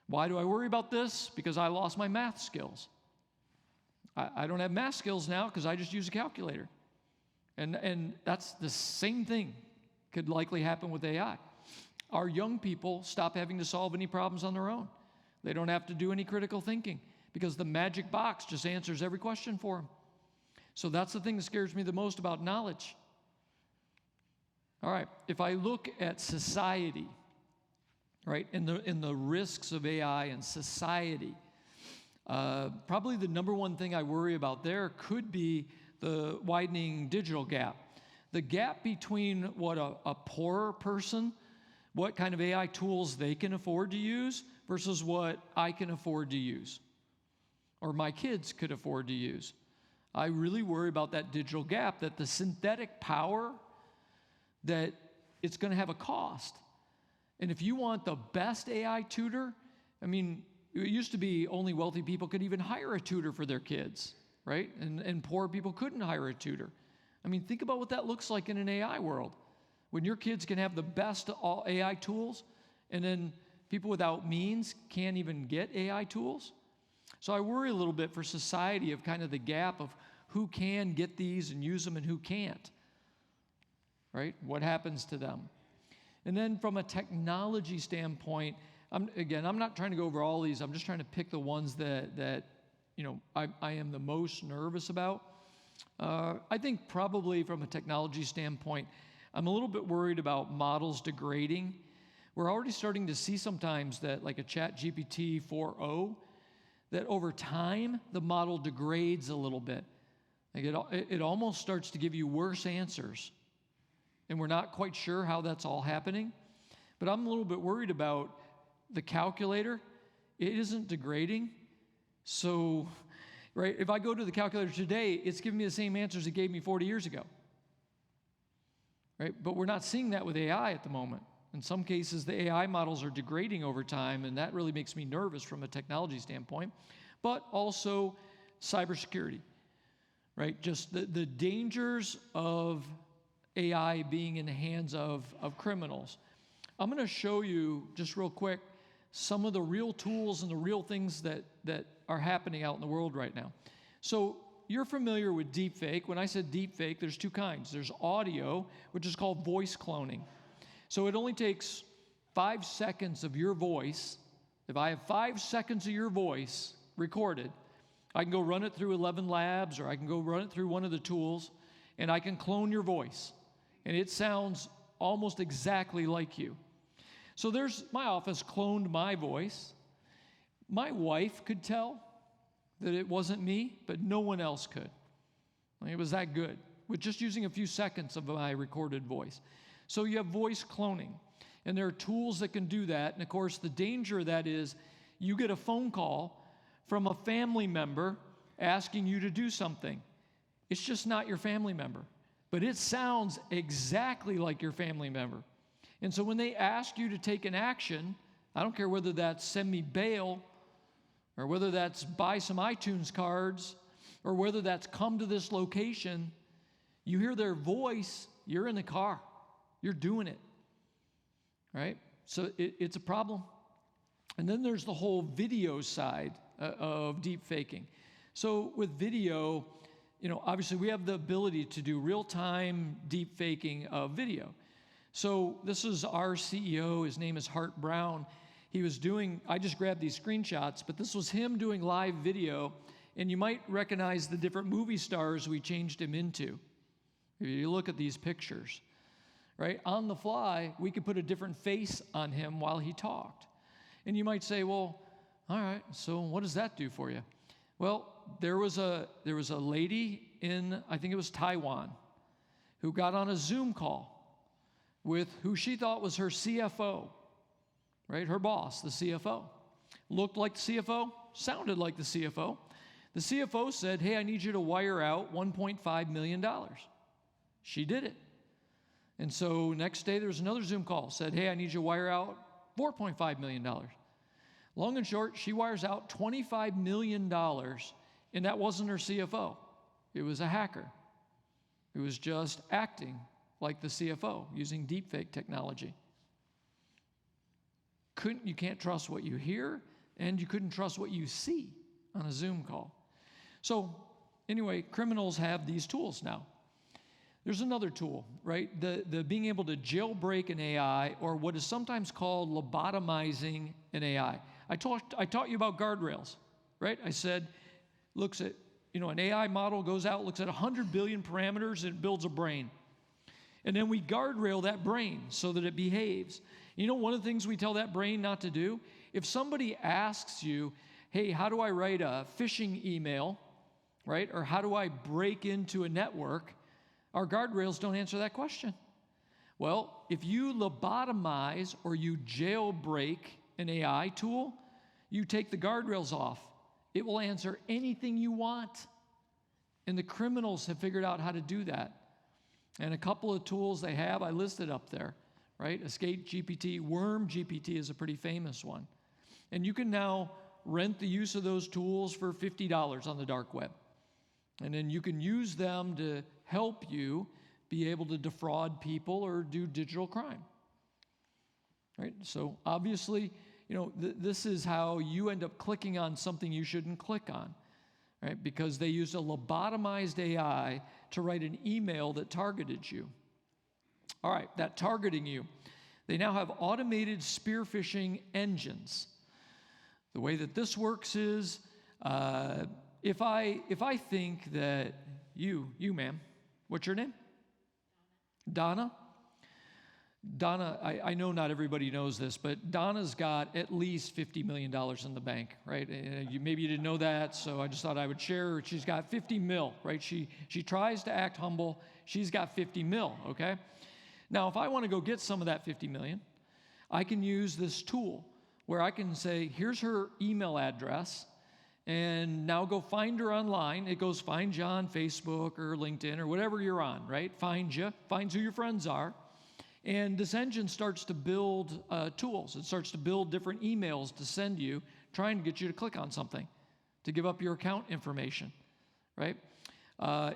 Why do I worry about this? Because I lost my math skills. I don't have math skills now because I just use a calculator. And that's the same thing. could likely happen with AI. Our young people stop having to solve any problems on their own. They don't have to do any critical thinking because the magic box just answers every question for them. So that's the thing that scares me the most about knowledge. All right, if I look at society, right, in the risks of AI and society, probably the number one thing I worry about there could be the widening digital gap. The gap between what a poorer person, what kind of AI tools they can afford to use versus what I can afford to use or my kids could afford to use. I really worry about that digital gap, that the synthetic power, that it's going to have a cost. And if you want the best AI tutor, I mean, it used to be only wealthy people could even hire a tutor for their kids, right? And poor people couldn't hire a tutor. I mean, think about what that looks like in an AI world. When your kids can have the best all AI tools, and then people without means can't even get AI tools. So I worry a little bit for society of kind of the gap of who can get these and use them and who can't, right? What happens to them? And then from a technology standpoint, I'm not trying to go over all these. I'm just trying to pick the ones that I am the most nervous about. I think probably from a technology standpoint, I'm a little bit worried about models degrading. We're already starting to see sometimes that, like a ChatGPT 4.0, that over time the model degrades a little bit. Like it almost starts to give you worse answers. And we're not quite sure how that's all happening. But I'm a little bit worried about the calculator. It isn't degrading. So, right, if I go to the calculator today, it's giving me the same answers it gave me 40 years ago. Right? But we're not seeing that with AI at the moment. In some cases, the AI models are degrading over time, and that really makes me nervous from a technology standpoint. But also cybersecurity, right? Just the dangers of AI being in the hands of criminals. I'm going to show you, just real quick, some of the real tools and the real things that are happening out in the world right now. So you're familiar with deepfake. When I said deepfake, there's two kinds. There's audio, which is called voice cloning. So it only takes 5 seconds of your voice. If I have 5 seconds of your voice recorded, I can go run it through 11 Labs, or I can go run it through one of the tools, and I can clone your voice. And it sounds almost exactly like you. So my office cloned my voice. My wife could tell that it wasn't me, but no one else could. I mean, it was that good, with just using a few seconds of my recorded voice. So you have voice cloning, and there are tools that can do that. And of course, the danger of that is you get a phone call from a family member asking you to do something. It's just not your family member, but it sounds exactly like your family member. And so when they ask you to take an action, I don't care whether that's send me bail, or whether that's buy some iTunes cards, or whether that's come to this location, you hear their voice, you're in the car. You're doing it, right? So it's a problem. And then there's the whole video side of deep faking. So with video, obviously we have the ability to do real-time deep faking of video. So this is our CEO. His name is Hart Brown. I just grabbed these screenshots, but this was him doing live video, and you might recognize the different movie stars we changed him into. If you look at these pictures, right? On the fly, we could put a different face on him while he talked. And you might say, well, all right, so what does that do for you? Well, there was a lady in, I think it was Taiwan, who got on a Zoom call with who she thought was her CFO. Right, her boss, the CFO. Looked like the CFO, sounded like the CFO. The CFO said, hey, I need you to wire out $1.5 million. She did it. And so next day there was another Zoom call, said, hey, I need you to wire out $4.5 million. Long and short, she wires out $25 million, and that wasn't her CFO. It was a hacker. It was just acting like the CFO using deepfake technology. You can't trust what you hear, and you couldn't trust what you see on a Zoom call. So anyway, criminals have these tools now. There's another tool, right? The being able to jailbreak an AI, or what is sometimes called lobotomizing an AI. I taught you about guardrails, right? I said, looks at, an AI model goes out, looks at 100 billion parameters, and it builds a brain. And then we guardrail that brain so that it behaves. One of the things we tell that brain not to do, if somebody asks you, hey, how do I write a phishing email, right? Or how do I break into a network? Our guardrails don't answer that question. Well, if you lobotomize or you jailbreak an AI tool, you take the guardrails off. It will answer anything you want. And the criminals have figured out how to do that. And a couple of tools they have, I listed up there, right? Escape GPT, Worm GPT is a pretty famous one. And you can now rent the use of those tools for $50 on the dark web. And then you can use them to help you be able to defraud people or do digital crime. Right? So obviously, this is how you end up clicking on something you shouldn't click on, right? Because they used a lobotomized AI to write an email that targeted you. All right, that targeting you. They now have automated spear phishing engines. The way that this works is, if I think that you ma'am, what's your name? Donna? Donna, I know not everybody knows this, but Donna's got at least $50 million in the bank, right? Maybe you didn't know that, so I just thought I would share. She's got 50 mil, right? She tries to act humble. She's got 50 mil, okay? Now, if I want to go get some of that 50 million, I can use this tool where I can say, here's her email address, and now go find her online. It goes find you on Facebook or LinkedIn or whatever you're on, right? Finds you, finds who your friends are. And this engine starts to build tools. It starts to build different emails to send you, trying to get you to click on something, to give up your account information, right?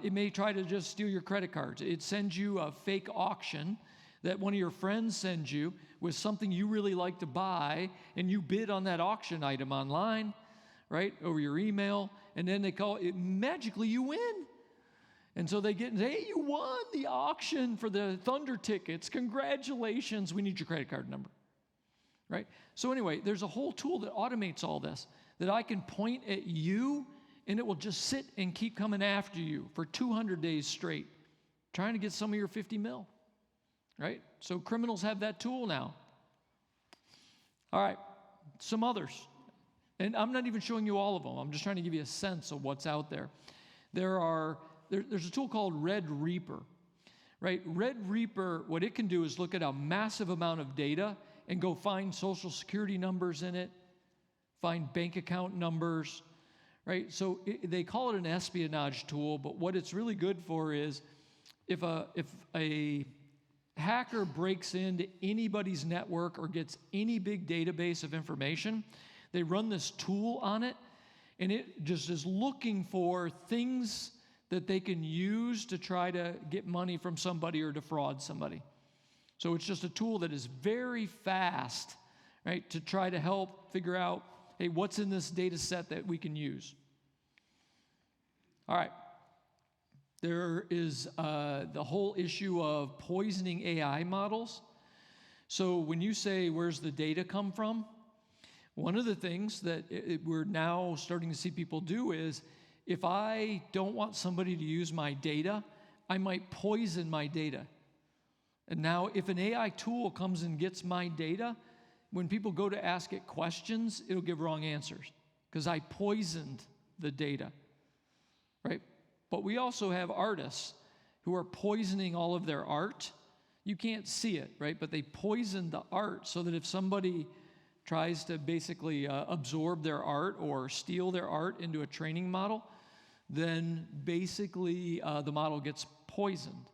It may try to just steal your credit cards. It sends you a fake auction that one of your friends sends you with something you really like to buy, and you bid on that auction item online, right, over your email, and then they call it, magically you win. And so they get, hey, you won the auction for the Thunder tickets. Congratulations. We need your credit card number, right? So anyway, there's a whole tool that automates all this, that I can point at you, and it will just sit and keep coming after you for 200 days straight, trying to get some of your 50 mil, right? So criminals have that tool now. All right, some others. And I'm not even showing you all of them. I'm just trying to give you a sense of what's out there. There's a tool called Red Reaper, right? Red Reaper, what it can do is look at a massive amount of data and go find social security numbers in it, find bank account numbers, right? So they call it an espionage tool, but what it's really good for is if a hacker breaks into anybody's network or gets any big database of information, they run this tool on it, and it just is looking for things that they can use to try to get money from somebody or defraud somebody. So it's just a tool that is very fast, right, to try to help figure out, hey, what's in this data set that we can use? All right. There is the whole issue of poisoning AI models. So when you say, where's the data come from? One of the things that we're now starting to see people do is, if I don't want somebody to use my data, I might poison my data. And now if an AI tool comes and gets my data, when people go to ask it questions, it'll give wrong answers because I poisoned the data, right? But we also have artists who are poisoning all of their art. You can't see it, right? But they poison the art so that if somebody tries to basically absorb their art or steal their art into a training model, then basically the model gets poisoned.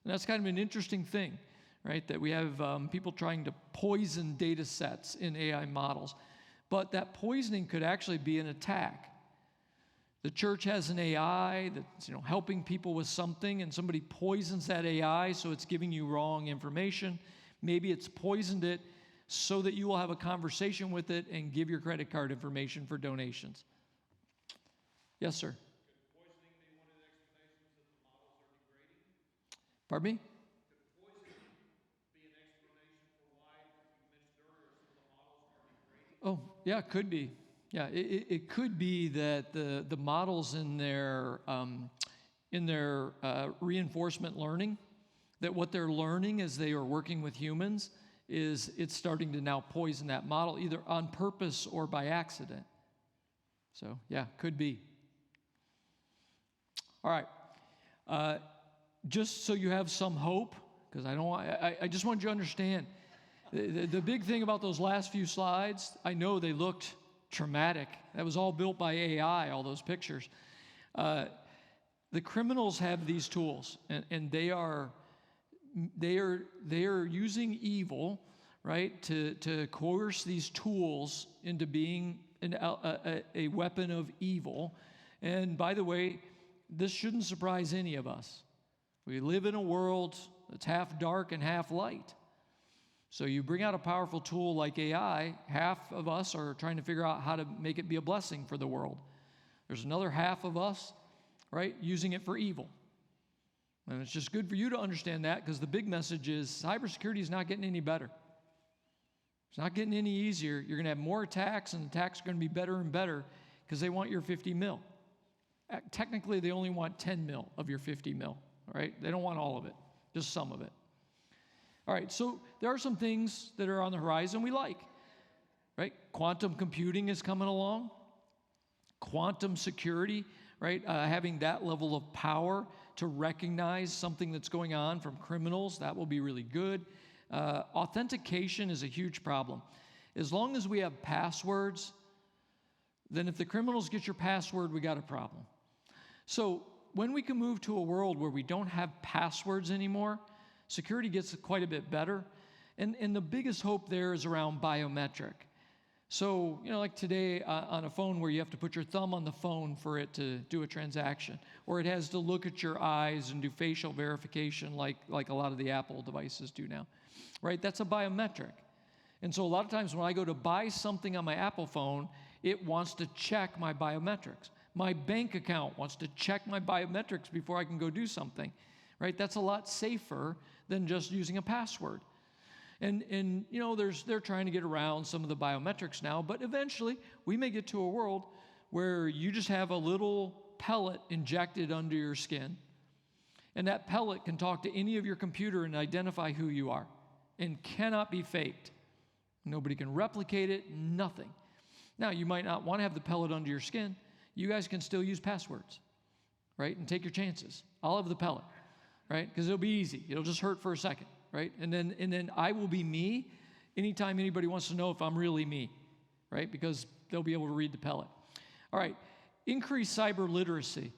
And that's kind of an interesting thing, right? That we have people trying to poison data sets in AI models. But that poisoning could actually be an attack. The church has an AI that's helping people with something, and somebody poisons that AI so it's giving you wrong information. Maybe it's poisoned it so that you will have a conversation with it and give your credit card information for donations. Yes, sir? Could poisoning be one of the explanations that the models are degrading? Pardon me? Oh, yeah, it could be. Yeah, it could be that the models in their reinforcement learning, that what they're learning as they are working with humans is it's starting to now poison that model either on purpose or by accident. So yeah, could be. All right, just so you have some hope, because I just want you to understand. The big thing about those last few slides, I know they looked traumatic. That was all built by AI, all those pictures. The criminals have these tools, and they are using evil, right, to coerce these tools into being a weapon of evil. And by the way, this shouldn't surprise any of us. We live in a world that's half dark and half light. So you bring out a powerful tool like AI, half of us are trying to figure out how to make it be a blessing for the world. There's another half of us, right, using it for evil. And it's just good for you to understand that, because the big message is cybersecurity is not getting any better. It's not getting any easier. You're going to have more attacks, and attacks are going to be better and better because they want your 50 mil. Technically, they only want 10 mil of your 50 mil, right? They don't want all of it, just some of it. All right, so there are some things that are on the horizon we like, right? Quantum computing is coming along. Quantum security, right? Having that level of power to recognize something that's going on from criminals, that will be really good. Authentication is a huge problem. As long as we have passwords, then if the criminals get your password, we got a problem. So when we can move to a world where we don't have passwords anymore, security gets quite a bit better. And the biggest hope there is around biometric. So, like today on a phone where you have to put your thumb on the phone for it to do a transaction, or it has to look at your eyes and do facial verification like a lot of the Apple devices do now, right? That's a biometric. And so a lot of times when I go to buy something on my Apple phone, it wants to check my biometrics. My bank account wants to check my biometrics before I can go do something, right? That's a lot safer than just using a password. And they're trying to get around some of the biometrics now, but eventually we may get to a world where you just have a little pellet injected under your skin, and that pellet can talk to any of your computer and identify who you are and cannot be faked. Nobody can replicate it, nothing. Now, you might not want to have the pellet under your skin. You guys can still use passwords, right? And take your chances. I'll have the pellet, right? Because it'll be easy. It'll just hurt for a second, right? And then I will be me anytime anybody wants to know if I'm really me, right? Because they'll be able to read the pellet. All right, increased cyber literacy.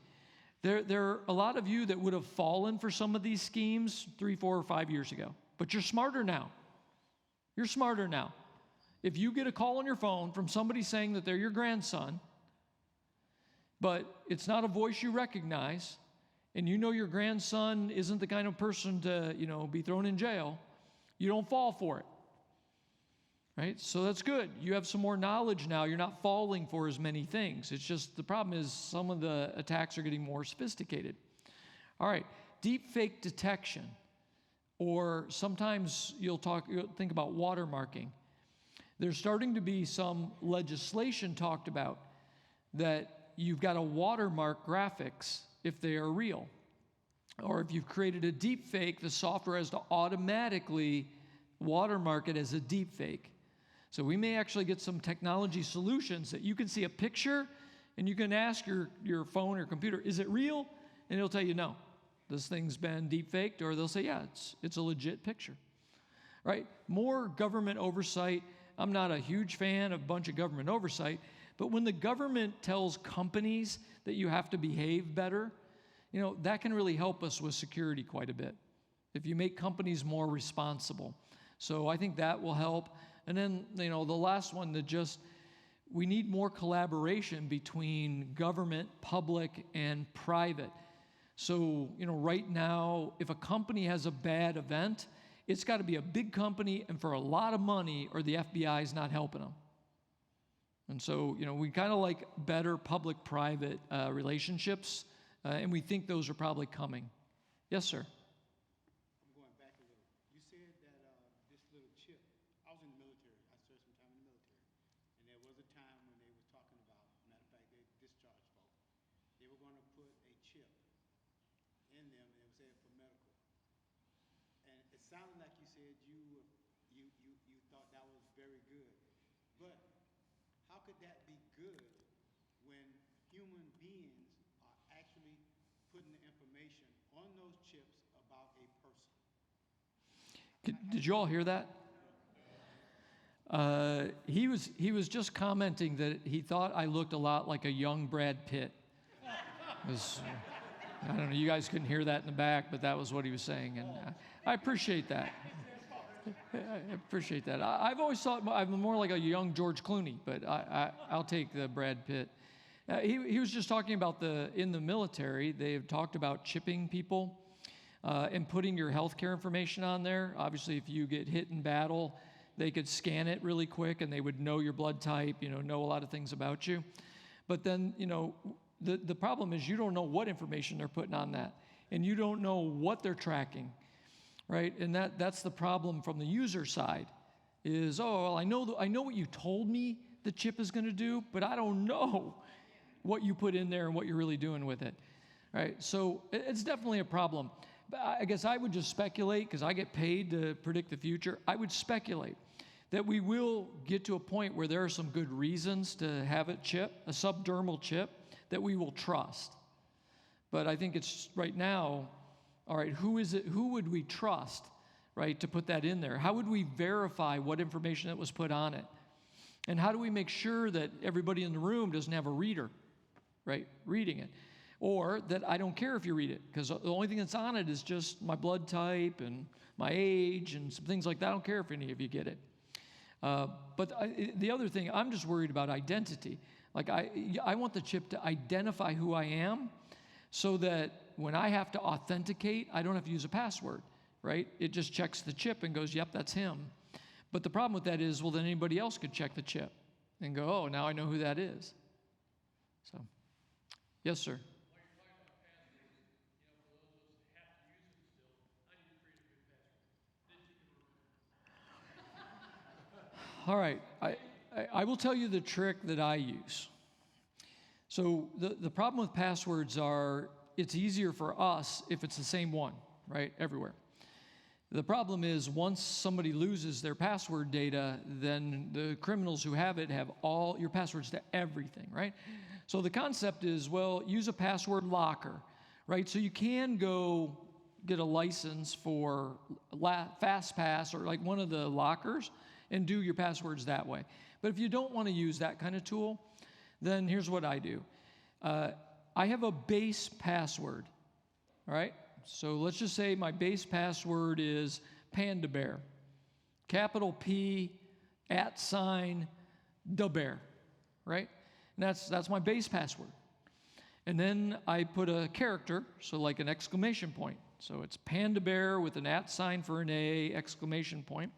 There are a lot of you that would have fallen for some of these schemes 3, 4, or 5 years ago, but you're smarter now. You're smarter now. If you get a call on your phone from somebody saying that they're your grandson, but it's not a voice you recognize, and you know your grandson isn't the kind of person to, be thrown in jail, you don't fall for it, right? So that's good. You have some more knowledge now. You're not falling for as many things. It's just the problem is some of the attacks are getting more sophisticated. All right, deep fake detection, or sometimes you'll think about watermarking. There's starting to be some legislation talked about that you've got to watermark graphics if they are real. Or if you've created a deep fake, the software has to automatically watermark it as a deep fake. So we may actually get some technology solutions that you can see a picture and you can ask your phone or computer, is it real? And it'll tell you, no, this thing's been deep faked, or they'll say, yeah, it's a legit picture, right? More government oversight. I'm not a huge fan of a bunch of government oversight, but when the government tells companies that you have to behave better, that can really help us with security quite a bit, if you make companies more responsible. So I think that will help. And then, the last one, we need more collaboration between government, public, and private. So, right now, if a company has a bad event, it's got to be a big company and for a lot of money, or the FBI is not helping them. And so, we kind of like better public-private relationships, and we think those are probably coming. Yes, sir? sounded like you said you thought that was very good. But how could that be good when human beings are actually putting the information on those chips about a person? Did you all hear that? He was just commenting that he thought I looked a lot like a young Brad Pitt. I don't know, you guys couldn't hear that in the back, but that was what he was saying, and I appreciate that. I appreciate that. I've always thought I'm more like a young George Clooney, but I'll take the Brad Pitt. He was just talking about in the military, they've talked about chipping people and putting your healthcare information on there. Obviously, if you get hit in battle, they could scan it really quick and they would know your blood type, know a lot of things about you. But then, the problem is you don't know what information they're putting on that, and you don't know what they're tracking, right? And that's the problem from the user side is, well, I know what you told me the chip is going to do, but I don't know what you put in there and what you're really doing with it, right? So it's definitely a problem. But I guess I would just speculate, because I get paid to predict the future. I would speculate that we will get to a point where there are some good reasons to have a subdermal chip, that we will trust. But I think it's right now, all right, who would we trust, right, to put that in there? How would we verify what information that was put on it? And how do we make sure that everybody in the room doesn't have a reader, right, reading it? Or that I don't care if you read it, because the only thing that's on it is just my blood type and my age and some things like that. I don't care if any of you get it. But the other thing, I'm just worried about identity. Like I want the chip to identify who I am so that when I have to authenticate, I don't have to use a password, right? It just checks the chip and goes, yep, that's him. But the problem with that is, well, then anybody else could check the chip and go, oh, now I know who that is. So, yes, sir. All right, I will tell you the trick that I use. So the problem with passwords are, it's easier for us if it's the same one, right, everywhere. The problem is once somebody loses their password data, then the criminals who have it have all your passwords to everything, right? So the concept is, well, use a password locker, right? So you can go get a license for FastPass or like one of the lockers and do your passwords that way. But if you don't want to use that kind of tool, then here's what I do. I have a base password, all right? So let's just say my base password is Panda Bear, capital P, @ bear, right? And that's my base password. And then I put a character, so like an exclamation point. So it's Panda Bear with an @ for an A, exclamation point.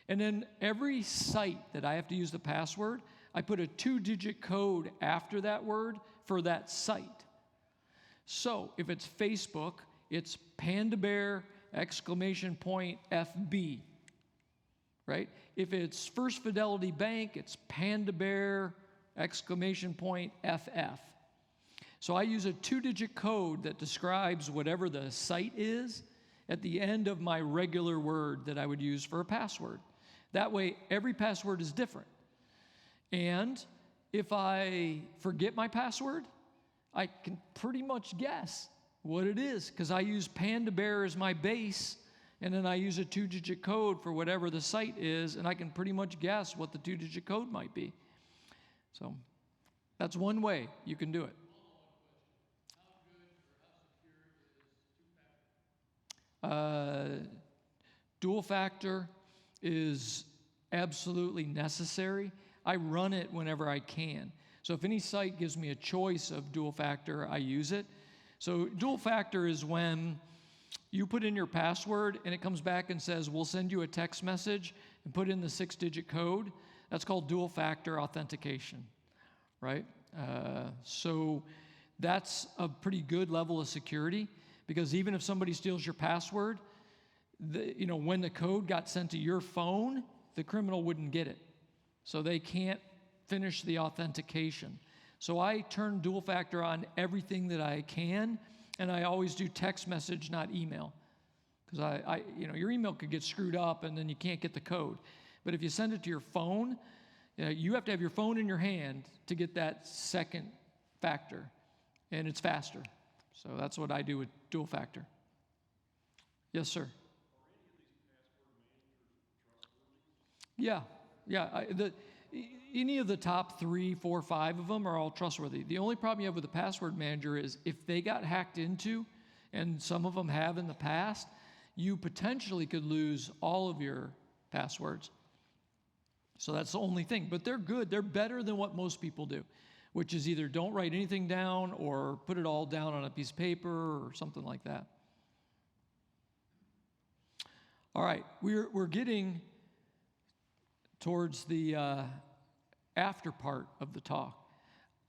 And then every site that I have to use the password, I put a 2-digit code after that word for that site. So if it's Facebook, it's Panda Bear, exclamation point, FB, right? If it's First Fidelity Bank, it's Panda Bear, exclamation point, FF. So I use a 2-digit code that describes whatever the site is at the end of my regular word that I would use for a password. That way, every password is different. And if I forget my password, I can pretty much guess what it is, because I use Panda Bear as my base, and then I use a 2-digit code for whatever the site is, and I can pretty much guess what the 2-digit code might be. So that's one way you can do it. Dual factor is absolutely necessary. I run it whenever I can. So if any site gives me a choice of dual factor, I use it. So dual factor is when you put in your password and it comes back and says, we'll send you a text message and put in the 6-digit code. That's called dual factor authentication, right? So that's a pretty good level of security, because even if somebody steals your password, when the code got sent to your phone, the criminal wouldn't get it. So they can't finish the authentication. So I turn dual factor on everything that I can, and I always do text message, not email, because your email could get screwed up and then you can't get the code. But if you send it to your phone, you have to have your phone in your hand to get that second factor, and it's faster. So that's what I do with dual factor. Yes, sir. Yeah. Any of the top 3, 4, 5 of them are all trustworthy. The only problem you have with the password manager is if they got hacked into, and some of them have in the past, you potentially could lose all of your passwords. So that's the only thing. But they're good. They're better than what most people do, which is either don't write anything down or put it all down on a piece of paper or something like that. All right, we're getting towards the after part of the talk.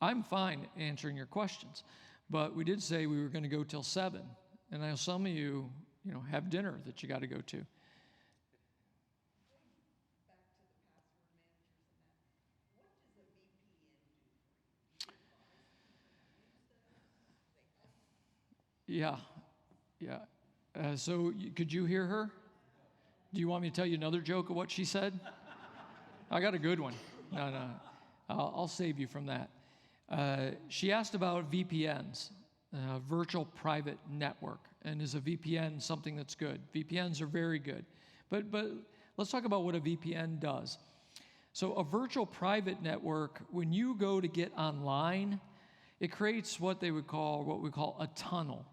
I'm fine answering your questions, but we did say we were going to go till 7, and I know some of you, have dinner that you got to go to. Back to the password managers and that. What does a VPN do for you? Yeah. So could you hear her? Do you want me to tell you another joke of what she said? I got a good one. No. I'll save you from that. She asked about VPNs, virtual private network, and is a VPN something that's good? VPNs are very good. But let's talk about what a VPN does. So a virtual private network, when you go to get online, it creates what we call a tunnel,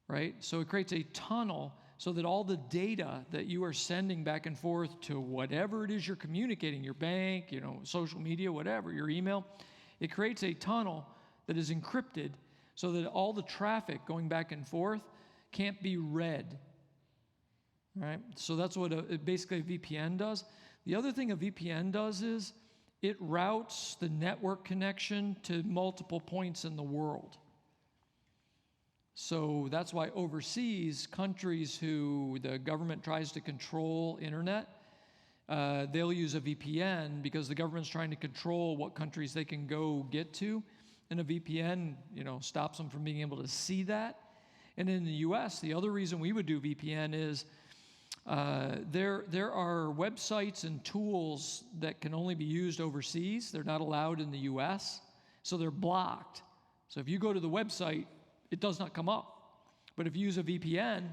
right? So it creates a tunnel so that all the data that you are sending back and forth to whatever it is you're communicating, your bank, social media, whatever, your email, it creates a tunnel that is encrypted so that all the traffic going back and forth can't be read. All right? So that's what basically a VPN does. The other thing a VPN does is it routes the network connection to multiple points in the world. So that's why overseas, countries who the government tries to control internet, they'll use a VPN because the government's trying to control what countries they can go get to. And a VPN, stops them from being able to see that. And in the US, the other reason we would do VPN is there are websites and tools that can only be used overseas. They're not allowed in the US, so they're blocked. So if you go to the website, it does not come up. But if you use a VPN,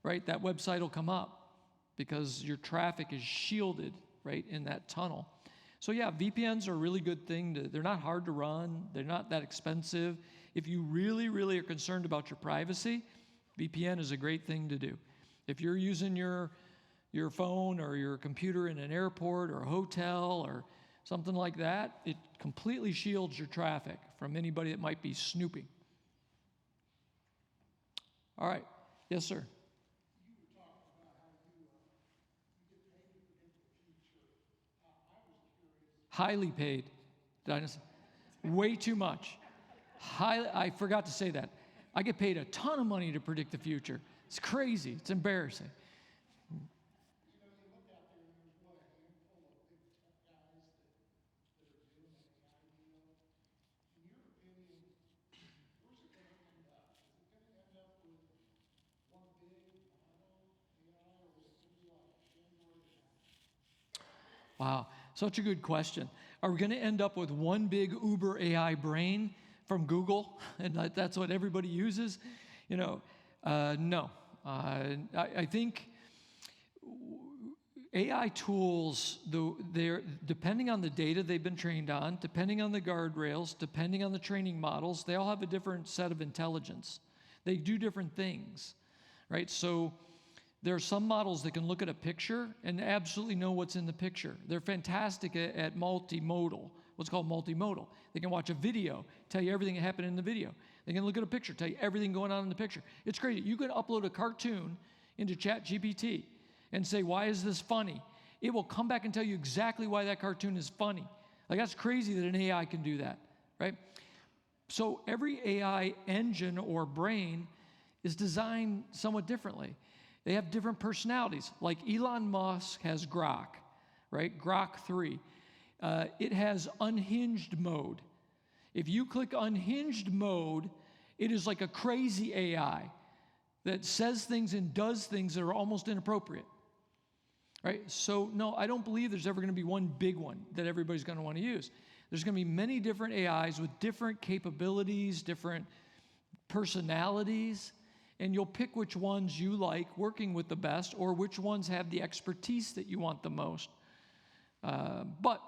right, that website will come up because your traffic is shielded, right, in that tunnel. So yeah, VPNs are a really good thing. They're not hard to run. They're not that expensive. If you really, really are concerned about your privacy, VPN is a great thing to do. If you're using your phone or your computer in an airport or a hotel or something like that, it completely shields your traffic from anybody that might be snooping. All right. Yes, sir. You were talking about how you get paid to predict the future. I was curious. Highly paid. Did I just, way too much. I forgot to say that. I get paid a ton of money to predict the future. It's crazy. It's embarrassing. You look out there and there's a handful of big tech guys that are doing the AI deal. In your opinion, where's it going to end up? Is it going to end up with one big nano AI, or is it going to be like Android and Apple? Wow, such a good question. Are we going to end up with one big Uber AI brain from Google, and that's what everybody uses? No. I think AI tools, they're depending on the data they've been trained on, depending on the guardrails, depending on the training models, they all have a different set of intelligence. They do different things, right? So there are some models that can look at a picture and absolutely know what's in the picture. They're fantastic at multimodal, what's called multimodal. They can watch a video, tell you everything that happened in the video. They can look at a picture, tell you everything going on in the picture. It's crazy. You can upload a cartoon into ChatGPT and say, why is this funny? It will come back and tell you exactly why that cartoon is funny. Like, that's crazy that an AI can do that, right? So every AI engine or brain is designed somewhat differently. They have different personalities. Like Elon Musk has Grok, right? Grok 3. It has unhinged mode. If you click unhinged mode, it is like a crazy AI. that says things and does things that are almost inappropriate. Right? So, no, I don't believe there's ever going to be one big one that everybody's going to want to use. There's going to be many different AIs with different capabilities, different personalities, and you'll pick which ones you like working with the best or which ones have the expertise that you want the most. But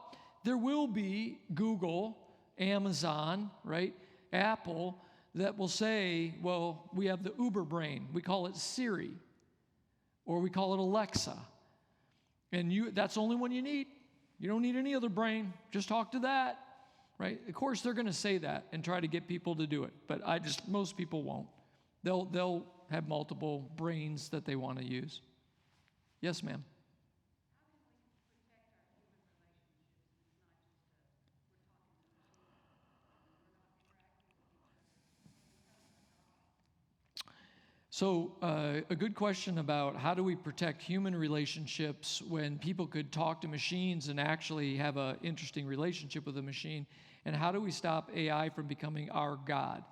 there will be Google, Amazon, right, Apple, that will say, well, we have the Uber brain. We call it Siri, or we call it Alexa. And that's the only one you need. You don't need any other brain. Just talk to that, right? Of course, they're going to say that and try to get people to do it, but most people won't. They'll have multiple brains that they want to use. Yes, ma'am. So a good question about how do we protect human relationships when people could talk to machines and actually have an interesting relationship with a machine, and how do we stop AI from becoming our God?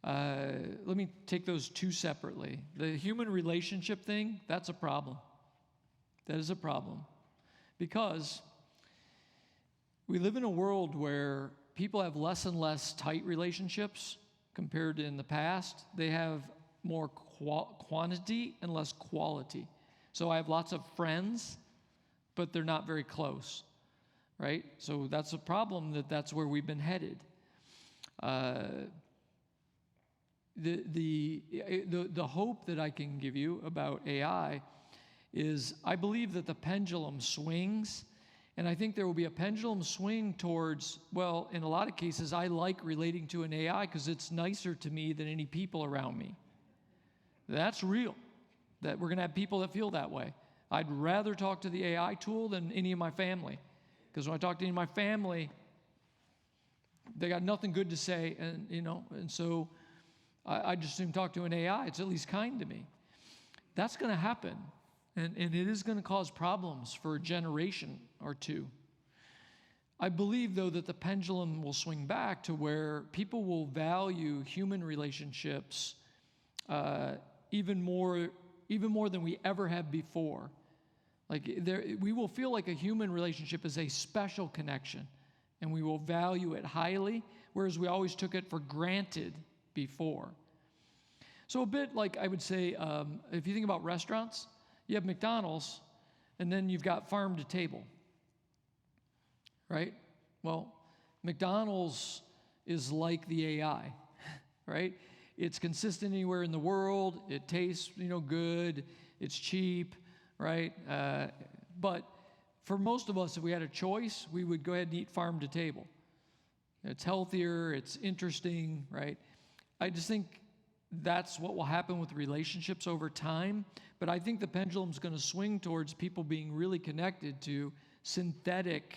Let me take those two separately. The human relationship thing, that's a problem. That is a problem. Because we live in a world where people have less and less tight relationships compared to in the past. They have more quantity and less quality. So I have lots of friends, but they're not very close, right? So that's a problem, that's where we've been headed. The hope that I can give you about AI is I believe that the pendulum swings, and I think there will be a pendulum swing towards, well, in a lot of cases, I like relating to an AI because it's nicer to me than any people around me. That's real, that we're going to have people that feel that way. I'd rather talk to the AI tool than any of my family, because when I talk to any of my family, they got nothing good to say, and so I just assume talk to an AI. It's at least kind to me. That's going to happen, and it is going to cause problems for a generation or two. I believe, though, that the pendulum will swing back to where people will value human relationships even more than we ever have before. We will feel like a human relationship is a special connection, and we will value it highly, whereas we always took it for granted before. So a bit like I would say, if you think about restaurants, you have McDonald's, and then you've got farm to table, right? Well, McDonald's is like the AI, right? It's consistent anywhere in the world. It tastes, good. It's cheap, right? But for most of us, if we had a choice, we would go ahead and eat farm to table. It's healthier. It's interesting, right? I just think that's what will happen with relationships over time. But I think the pendulum's going to swing towards people being really connected to synthetic,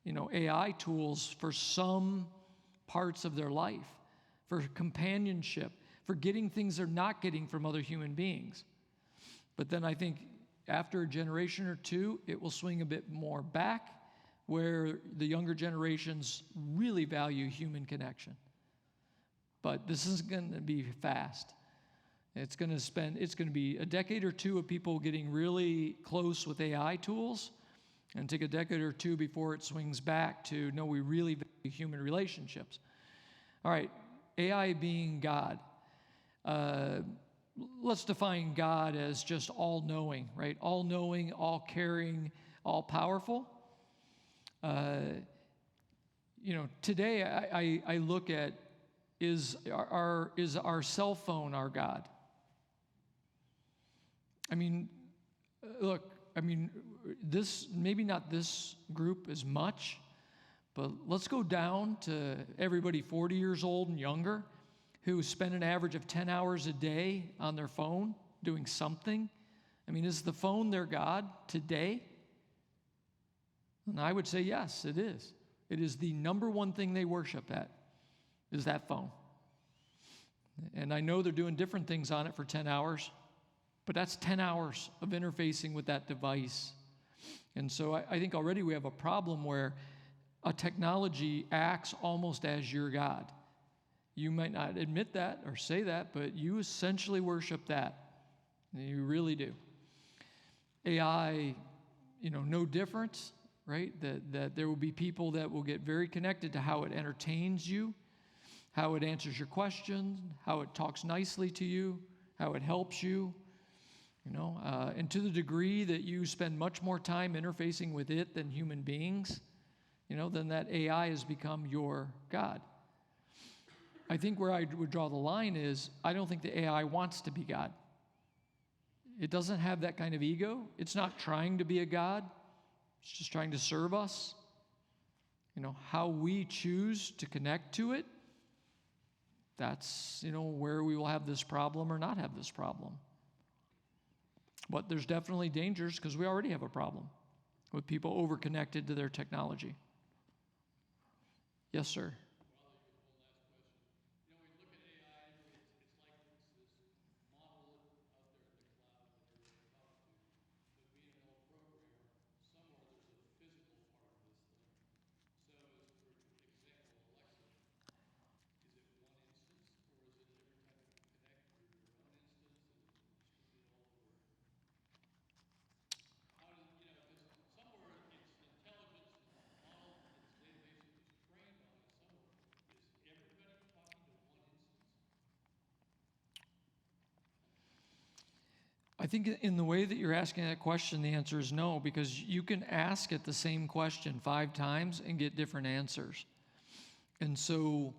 AI tools for some parts of their life, for companionship, for getting things they're not getting from other human beings. But then I think after a generation or two, it will swing a bit more back, where the younger generations really value human connection. But this isn't going to be fast. It's going to be a decade or two of people getting really close with AI tools, and take a decade or two before it swings back to, no, we really value human relationships. All right, AI being God. Let's define God as just all-knowing, right? All-knowing, all-caring, all-powerful. Today I look at, is our cell phone our God? This, maybe not this group as much, but let's go down to everybody 40 years old and younger who spend an average of 10 hours a day on their phone doing something. Is the phone their God today? And I would say yes, it is. It is the number one thing they worship at, is that phone. And I know they're doing different things on it for 10 hours, but that's 10 hours of interfacing with that device. And so I think already we have a problem where a technology acts almost as your God. You might not admit that or say that, but you essentially worship that. You really do. AI, no difference, right? That there will be people that will get very connected to how it entertains you, how it answers your questions, how it talks nicely to you, how it helps you, and to the degree that you spend much more time interfacing with it than human beings, then that AI has become your God. I think where I would draw the line is I don't think the AI wants to be God. It doesn't have that kind of ego. It's not trying to be a God. It's just trying to serve us. How we choose to connect to it, that's, where we will have this problem or not have this problem. But there's definitely dangers because we already have a problem with people over-connected to their technology. Yes, sir. I think in the way that you're asking that question, the answer is no, because you can ask it the same question 5 times and get different answers. And so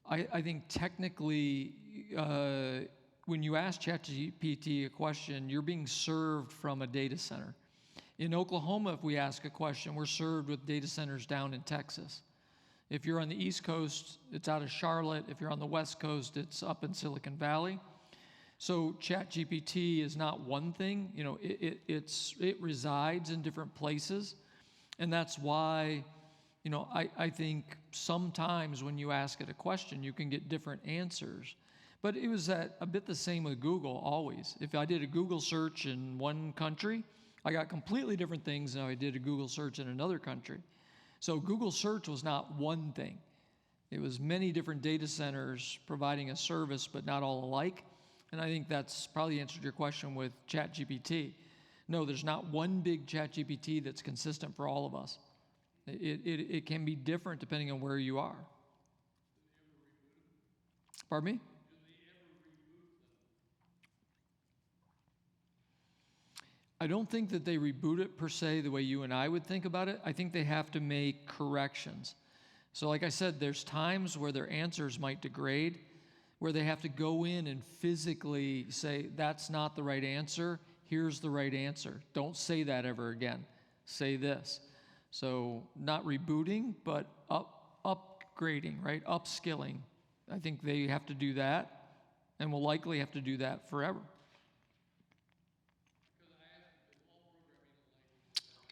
I think technically, when you ask ChatGPT a question, you're being served from a data center. In Oklahoma, if we ask a question, we're served with data centers down in Texas. If you're on the East Coast, it's out of Charlotte. If you're on the West Coast, it's up in Silicon Valley. So ChatGPT is not one thing, it resides in different places. And that's why, I think sometimes when you ask it a question, you can get different answers. But it was a bit the same with Google always. If I did a Google search in one country, I got completely different things than if I did a Google search in another country. So Google search was not one thing. It was many different data centers providing a service, but not all alike. And I think that's probably answered your question with ChatGPT. No, there's not one big ChatGPT that's consistent for all of us. It can be different depending on where you are. Pardon me? I don't think that they reboot it per se the way you and I would think about it. I think they have to make corrections. So like I said, there's times where their answers might degrade, where they have to go in and physically say, that's not the right answer, here's the right answer. Don't say that ever again. Say this. So not rebooting, but upgrading, right? Upskilling. I think they have to do that and will likely have to do that forever.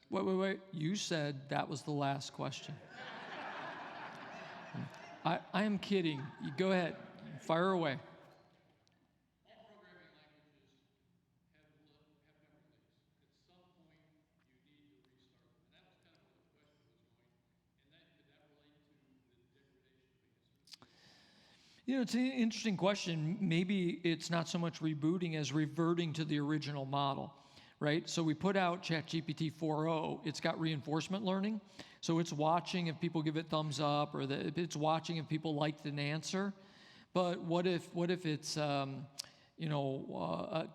Wait. You said that was the last question. I am kidding. You go ahead. Fire away. All programming languages have memory leaks. At some point, you need to restart them. And that was kind of where the question was going. And could that relate to the degradation of answers? It's an interesting question. Maybe it's not so much rebooting as reverting to the original model, right? So we put out ChatGPT 4.0. It's got reinforcement learning. So it's watching if people give it thumbs up, or it's watching if people liked an answer. But what if it's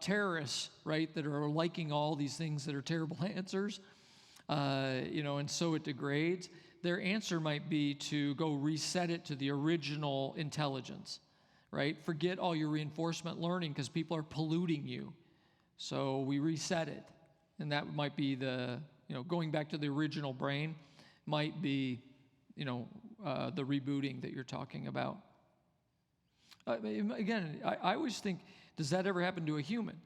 terrorists, right, that are liking all these things that are terrible answers, and so it degrades. Their answer might be to go reset it to the original intelligence, right? Forget all your reinforcement learning because people are polluting you. So we reset it, and that might be going back to the original brain might be, the rebooting that you're talking about. Again, I always think, does that ever happen to a human?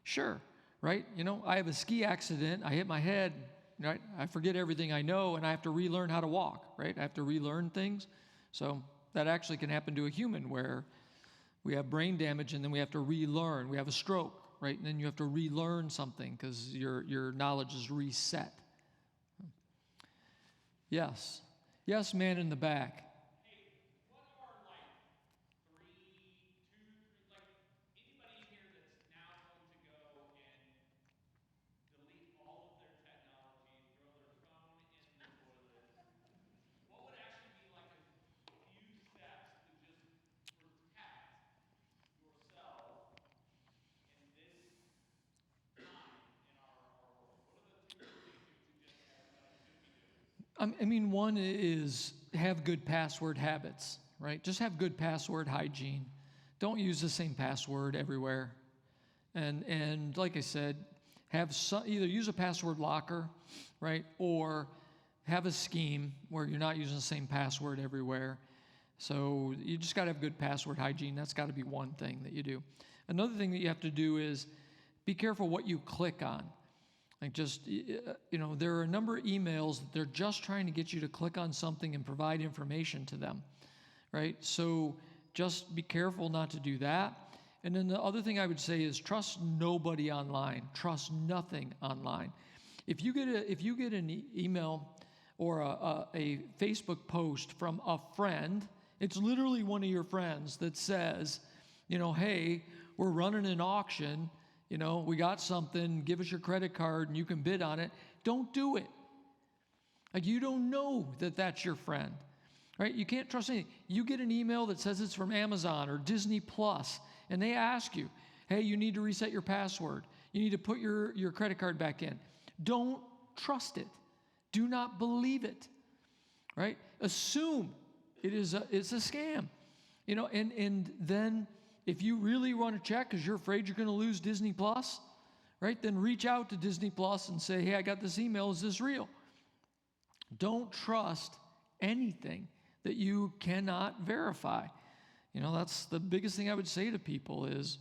Sure, right? I have a ski accident, I hit my head, right? I forget everything I know, and I have to relearn how to walk, right? I have to relearn things. So that actually can happen to a human where we have brain damage and then we have to relearn. We have a stroke, right? And then you have to relearn something because your knowledge is reset. Yes. Yes, man in the back. Hey, what are like I mean, one is have good password habits, right? Just have good password hygiene. Don't use the same password everywhere. And like I said, have either use a password locker, right? Or have a scheme where you're not using the same password everywhere. So you just got to have good password hygiene. That's got to be one thing that you do. Another thing that you have to do is be careful what you click on. Like there are a number of emails that they're just trying to get you to click on something and provide information to them, right? So just be careful not to do that. And then the other thing I would say is trust nobody online. Trust nothing online. If you get an email or a Facebook post from a friend, it's literally one of your friends that says, hey, we're running an auction, we got something, give us your credit card and you can bid on it. Don't do it. Like, you don't know that that's your friend, right? You can't trust anything. You get an email that says it's from Amazon or Disney Plus, and they ask you, hey, you need to reset your password. You need to put your credit card back in. Don't trust it. Do not believe it, right? Assume it's a scam, and then if you really want to check because you're afraid you're going to lose Disney Plus, right, then reach out to Disney Plus and say, hey, I got this email. Is this real? Don't trust anything that you cannot verify. That's the biggest thing I would say to people is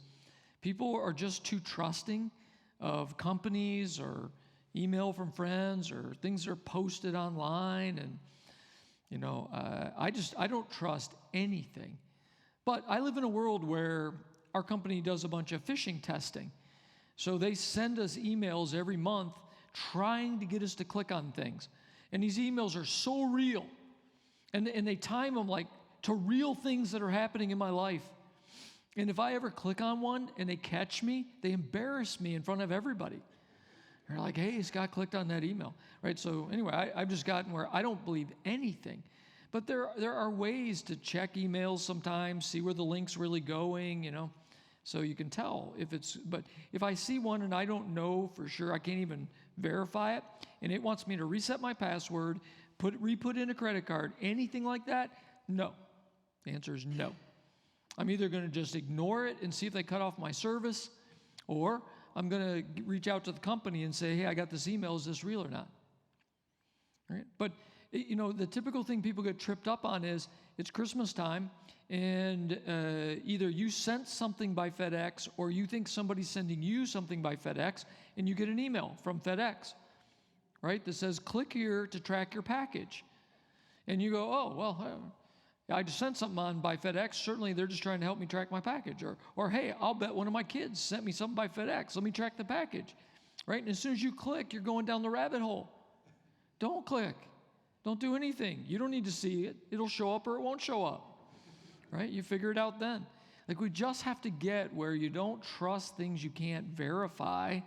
people are just too trusting of companies or email from friends or things that are posted online. And, I don't trust anything. But I live in a world where our company does a bunch of phishing testing. So they send us emails every month trying to get us to click on things. And these emails are so real. And they time them like to real things that are happening in my life. And if I ever click on one and they catch me, they embarrass me in front of everybody. They're like, hey, Scott clicked on that email, right? So anyway, I've just gotten where I don't believe anything. But there are ways to check emails sometimes, see where the link's really going, so you can tell but if I see one and I don't know for sure, I can't even verify it, and it wants me to reset my password, re-put in a credit card, anything like that, no. The answer is no. I'm either going to just ignore it and see if they cut off my service, or I'm going to reach out to the company and say, hey, I got this email. Is this real or not? Right? But, the typical thing people get tripped up on is it's Christmas time, and either you sent something by FedEx or you think somebody's sending you something by FedEx, and you get an email from FedEx, right, that says, click here to track your package. And you go, oh, well, I just sent something on by FedEx. Certainly they're just trying to help me track my package. Or hey, I'll bet one of my kids sent me something by FedEx. Let me track the package, right? And as soon as you click, you're going down the rabbit hole. Don't click. Don't do anything. You don't need to see it. It'll show up or it won't show up, right? You figure it out then. Like, we just have to get where you don't trust things you can't verify,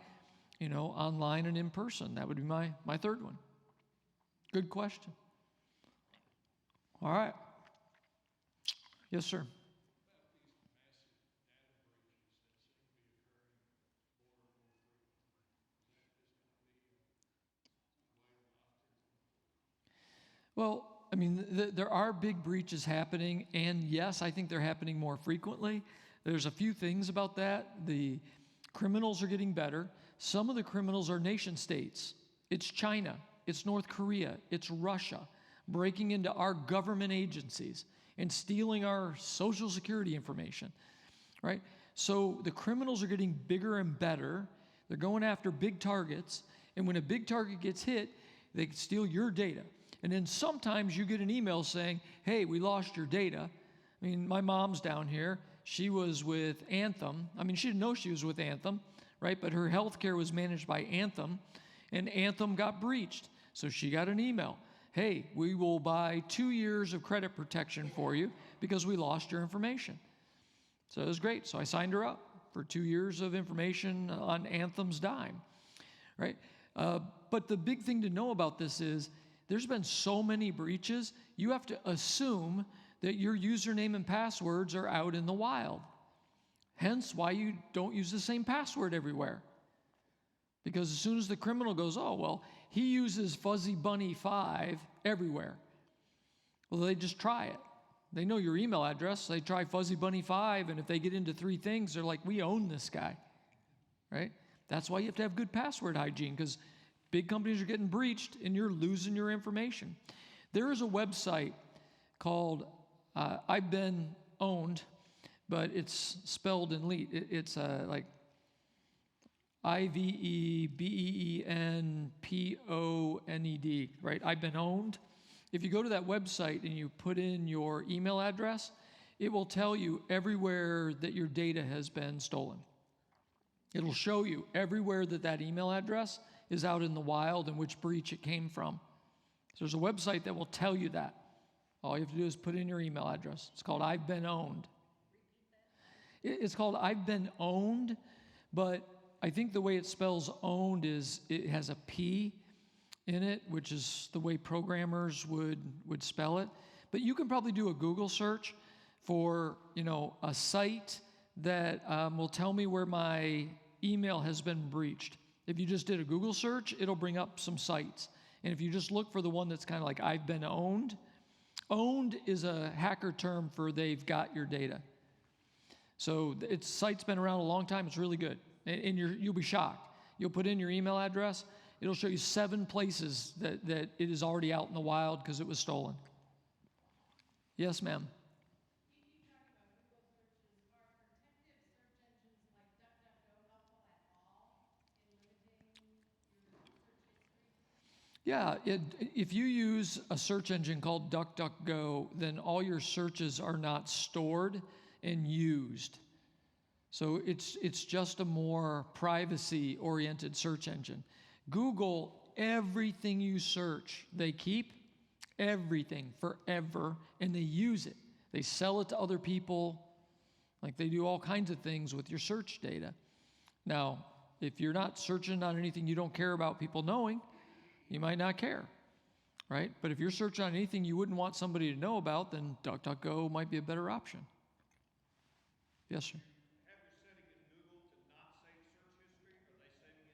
online and in person. That would be my third one. Good question. All right. Yes, sir. Well, I mean, there are big breaches happening, and yes, I think they're happening more frequently. There's a few things about that. The criminals are getting better. Some of the criminals are nation states. It's China, it's North Korea, it's Russia, breaking into our government agencies and stealing our Social Security information, right? So the criminals are getting bigger and better. They're going after big targets, and when a big target gets hit, they can steal your data. And then sometimes you get an email saying, hey, we lost your data. I mean, my mom's down here. She was with Anthem. I mean, she didn't know she was with Anthem, right? But her health care was managed by Anthem, and Anthem got breached. So she got an email. Hey, we will buy 2 years of credit protection for you because we lost your information. So it was great. So I signed her up for 2 years of information on Anthem's dime, right? But the big thing to know about this is there's been so many breaches, you have to assume that your username and passwords are out in the wild. Hence why you don't use the same password everywhere. Because as soon as the criminal goes, oh, well, he uses Fuzzy Bunny 5 everywhere. Well, they just try it. They know your email address. They try Fuzzy Bunny 5, and if they get into 3 things, they're like, we own this guy, right? That's why you have to have good password hygiene, because big companies are getting breached, and you're losing your information. There is a website called I've Been Owned, but it's spelled in it's like IVEBEENPONED, right? I've Been Owned. If you go to that website and you put in your email address, it will tell you everywhere that your data has been stolen. It'll show you everywhere that email address is out in the wild and which breach it came from. So there's a website that will tell you that. All you have to do is put in your email address. It's called I've Been Owned. It's called I've Been Owned, but I think the way it spells owned is it has a P in it, which is the way programmers would spell it. But you can probably do a Google search for, a site that will tell me where my email has been breached. If you just did a Google search, it'll bring up some sites. And if you just look for the one that's kind of like I've been owned, owned is a hacker term for they've got your data. So site's been around a long time. It's really good. And you'll be shocked. You'll put in your email address. It'll show you 7 places that it is already out in the wild because it was stolen. Yes, ma'am. Yeah, if you use a search engine called DuckDuckGo, then all your searches are not stored and used. So it's just a more privacy-oriented search engine. Google, everything you search, they keep everything forever, and they use it. They sell it to other people. Like, they do all kinds of things with your search data. Now, if you're not searching on anything you don't care about people knowing, you might not care, right? But if you're searching on anything you wouldn't want somebody to know about, then DuckDuckGo might be a better option. Yes, sir. Have your setting in Google to not save search history? Are they saving it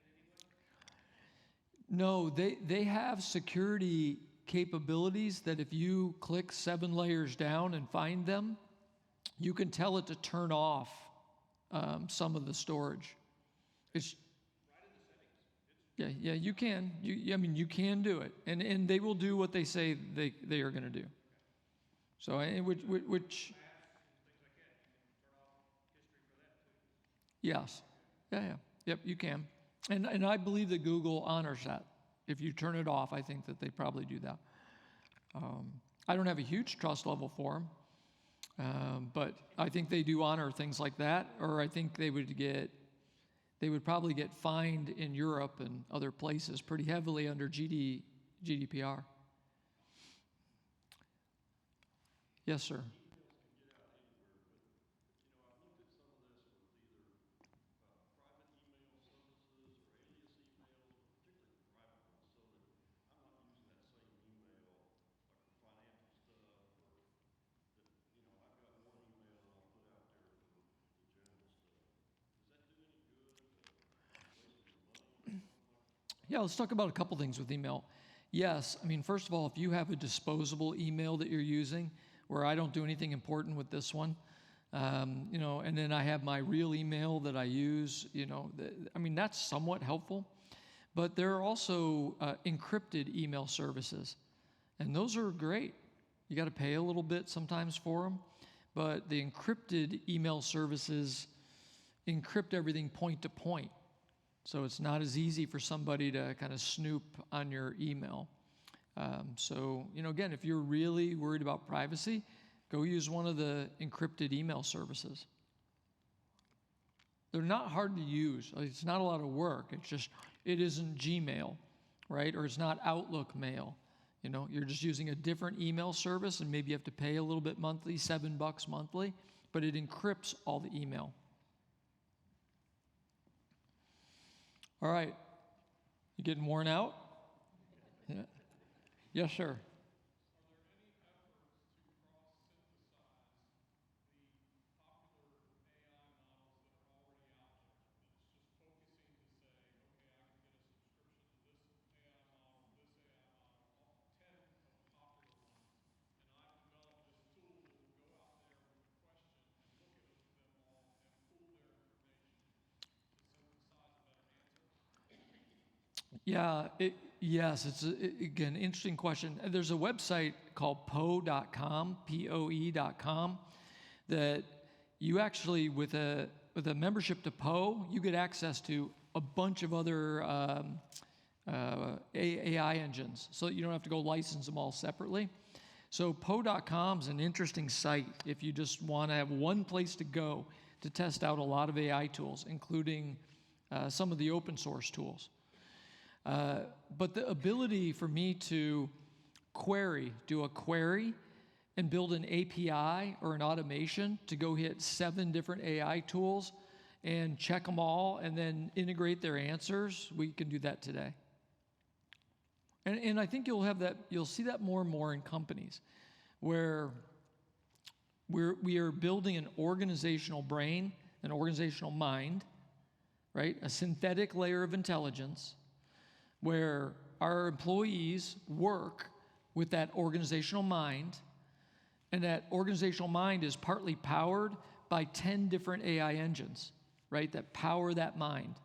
anyway? No, they have security capabilities that if you click 7 layers down and find them, you can tell it to turn off some of the storage. It's Yeah, you can. You can do it, and they will do what they say they are going to do. So, which yes, yeah, yep, you can, and I believe that Google honors that. If you turn it off, I think that they probably do that. I don't have a huge trust level for them, but I think they do honor things like that, or I think they would probably get fined in Europe and other places pretty heavily under GDPR. Yes, sir. Yeah, let's talk about a couple things with email. Yes, first of all, if you have a disposable email that you're using, where I don't do anything important with this one, and then I have my real email that I use, that's somewhat helpful. But there are also encrypted email services, and those are great. You got to pay a little bit sometimes for them, but the encrypted email services encrypt everything point to point. So it's not as easy for somebody to kind of snoop on your email. So, again, if you're really worried about privacy, go use one of the encrypted email services. They're not hard to use. It's not a lot of work. It's just, it isn't Gmail, right? Or it's not Outlook Mail. You're just using a different email service, and maybe you have to pay a little bit monthly, $7 monthly, but it encrypts all the email. All right. You getting worn out? Yeah. Yes, sir. Yes, it's again interesting question. There's a website called poe.com, POE.com, that you actually with a membership to Poe, you get access to a bunch of other AI engines, so that you don't have to go license them all separately. So poe.com is an interesting site if you just want to have one place to go to test out a lot of AI tools, including some of the open source tools. But the ability for me to do a query and build an API or an automation to go hit 7 different AI tools and check them all and then integrate their answers, we can do that today. And I think you'll see that more and more in companies where we are building an organizational brain, an organizational mind, right? A synthetic layer of intelligence where our employees work with that organizational mind, and that organizational mind is partly powered by 10 different AI engines, right, that power that mind.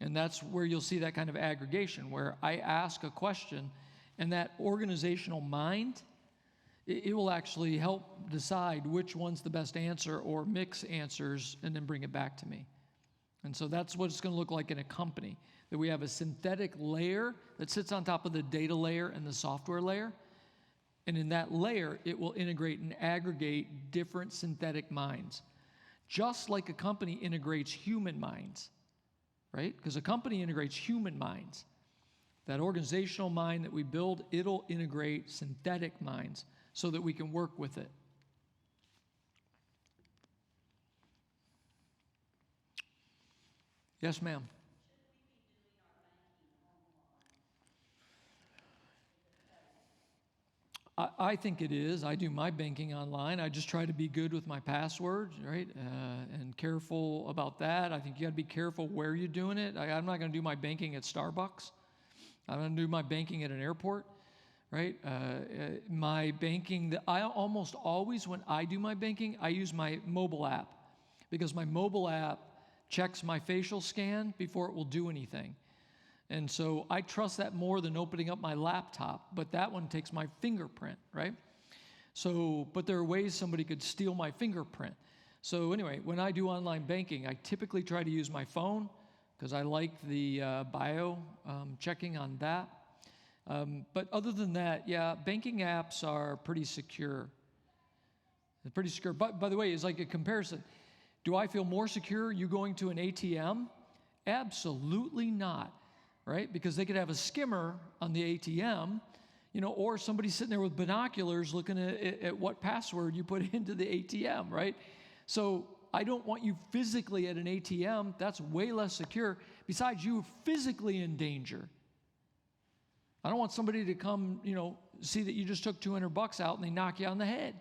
And that's where you'll see that kind of aggregation, where I ask a question, and that organizational mind, it will actually help decide which one's the best answer or mix answers and then bring it back to me. And so that's what it's going to look like in a company, that we have a synthetic layer that sits on top of the data layer and the software layer. And in that layer, it will integrate and aggregate different synthetic minds, just like a company integrates human minds, right? Because a company integrates human minds. That organizational mind that we build, it'll integrate synthetic minds so that we can work with it. Yes, ma'am. I think it is. I do my banking online. I just try to be good with my passwords, right? And careful about that. I think you got to be careful where you're doing it. I'm not going to do my banking at Starbucks. I'm going to do my banking at an airport, right? My banking, I almost always, when I do my banking, I use my mobile app, because my mobile app checks my facial scan before it will do anything. And so I trust that more than opening up my laptop, but that one takes my fingerprint, right? So, but there are ways somebody could steal my fingerprint. So anyway, when I do online banking, I typically try to use my phone because I like the bio checking on that. But other than that, yeah, banking apps are pretty secure. They're pretty secure. But by the way, it's like a comparison. Do I feel more secure you going to an ATM? Absolutely not. Right? Because they could have a skimmer on the ATM, or somebody sitting there with binoculars looking at what password you put into the ATM, right? So I don't want you physically at an ATM. That's way less secure. Besides, you're physically in danger. I don't want somebody to come, see that you just took $200 out and they knock you on the head.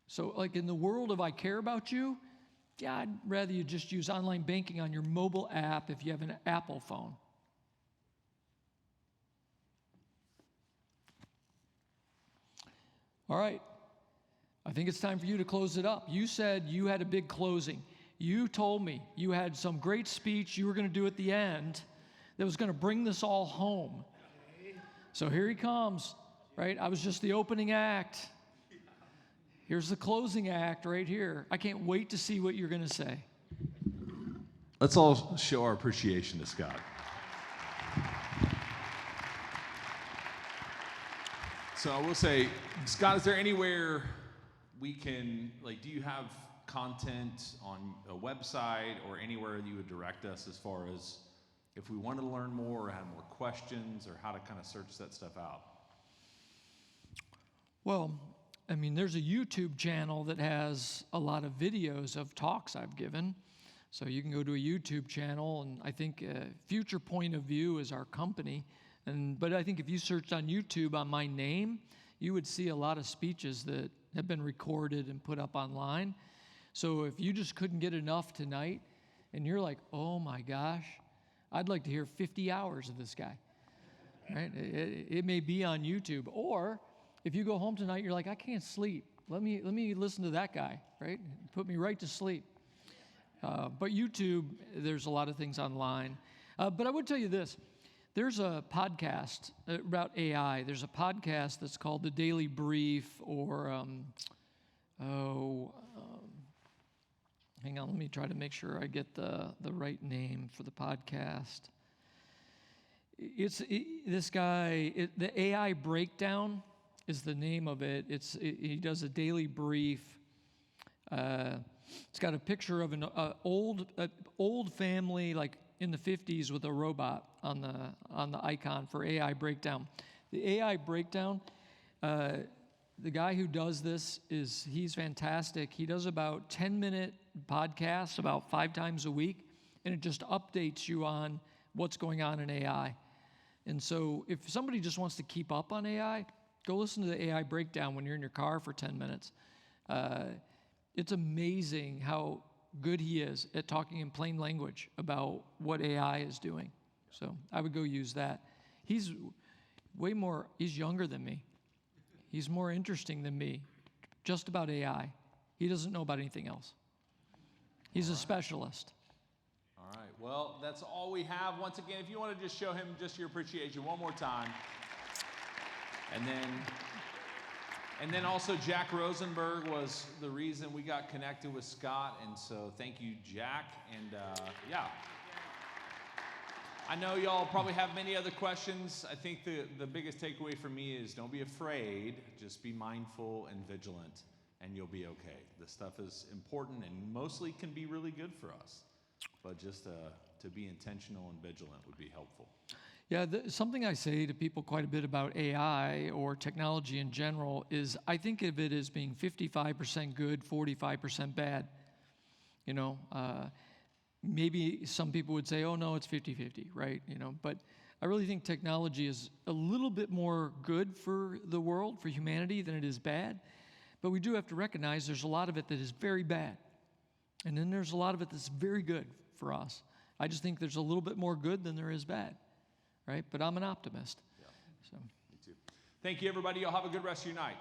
So like in the world of I care about you, yeah, I'd rather you just use online banking on your mobile app if you have an Apple phone. All right. I think it's time for you to close it up. You said you had a big closing. You told me you had some great speech you were going to do at the end that was going to bring this all home. So here he comes, right? I was just the opening act. Here's the closing act right here. I can't wait to see what you're going to say. Let's all show our appreciation to Scott. So I will say, Scott, is there anywhere we can, do you have content on a website or anywhere you would direct us as far as if we wanted to learn more or had more questions or how to kind of search that stuff out? Well, there's a YouTube channel that has a lot of videos of talks I've given. So you can go to a YouTube channel, and I think Future Point of View is our company. But I think if you searched on YouTube on my name, you would see a lot of speeches that have been recorded and put up online. So if you just couldn't get enough tonight, and you're like, oh my gosh, I'd like to hear 50 hours of this guy, right? It may be on YouTube. Or if you go home tonight, you're like, I can't sleep. Let me listen to that guy, right? Put me right to sleep. But YouTube, there's a lot of things online. But I would tell you this. There's a podcast about AI. There's a podcast that's called The Daily Brief, or, hang on, let me try to make sure I get the right name for the podcast. This guy, the AI Breakdown is the name of it. He does a daily brief. It's got a picture of an old family, like in the 50s, with a robot on the icon for AI Breakdown. The AI Breakdown, the guy who does this he's fantastic. He does about 10-minute podcasts about 5 times a week, and it just updates you on what's going on in AI. And so if somebody just wants to keep up on AI, go listen to the AI Breakdown when you're in your car for 10 minutes. It's amazing how good he is at talking in plain language about what AI is doing. So I would go use that. He's younger than me. He's more interesting than me, just about AI. He doesn't know about anything else. He's a specialist. All right. Well, that's all we have. Once again, if you want to just show him just your appreciation one more time. And then also Jack Rosenberg was the reason we got connected with Scott. And so thank you, Jack. And yeah. I know y'all probably have many other questions. I think the biggest takeaway for me is don't be afraid. Just be mindful and vigilant, and you'll be okay. This stuff is important and mostly can be really good for us. But just to be intentional and vigilant would be helpful. Yeah, something I say to people quite a bit about AI or technology in general is I think of it as being 55% good, 45% bad. You know, maybe some people would say, oh, no, it's 50-50, right? You know, but I really think technology is a little bit more good for the world, for humanity, than it is bad. But we do have to recognize there's a lot of it that is very bad. And then there's a lot of it that's very good for us. I just think there's a little bit more good than there is bad. Right? But I'm an optimist. Yeah. So. Me too. Thank you, everybody. Y'all have a good rest of your night.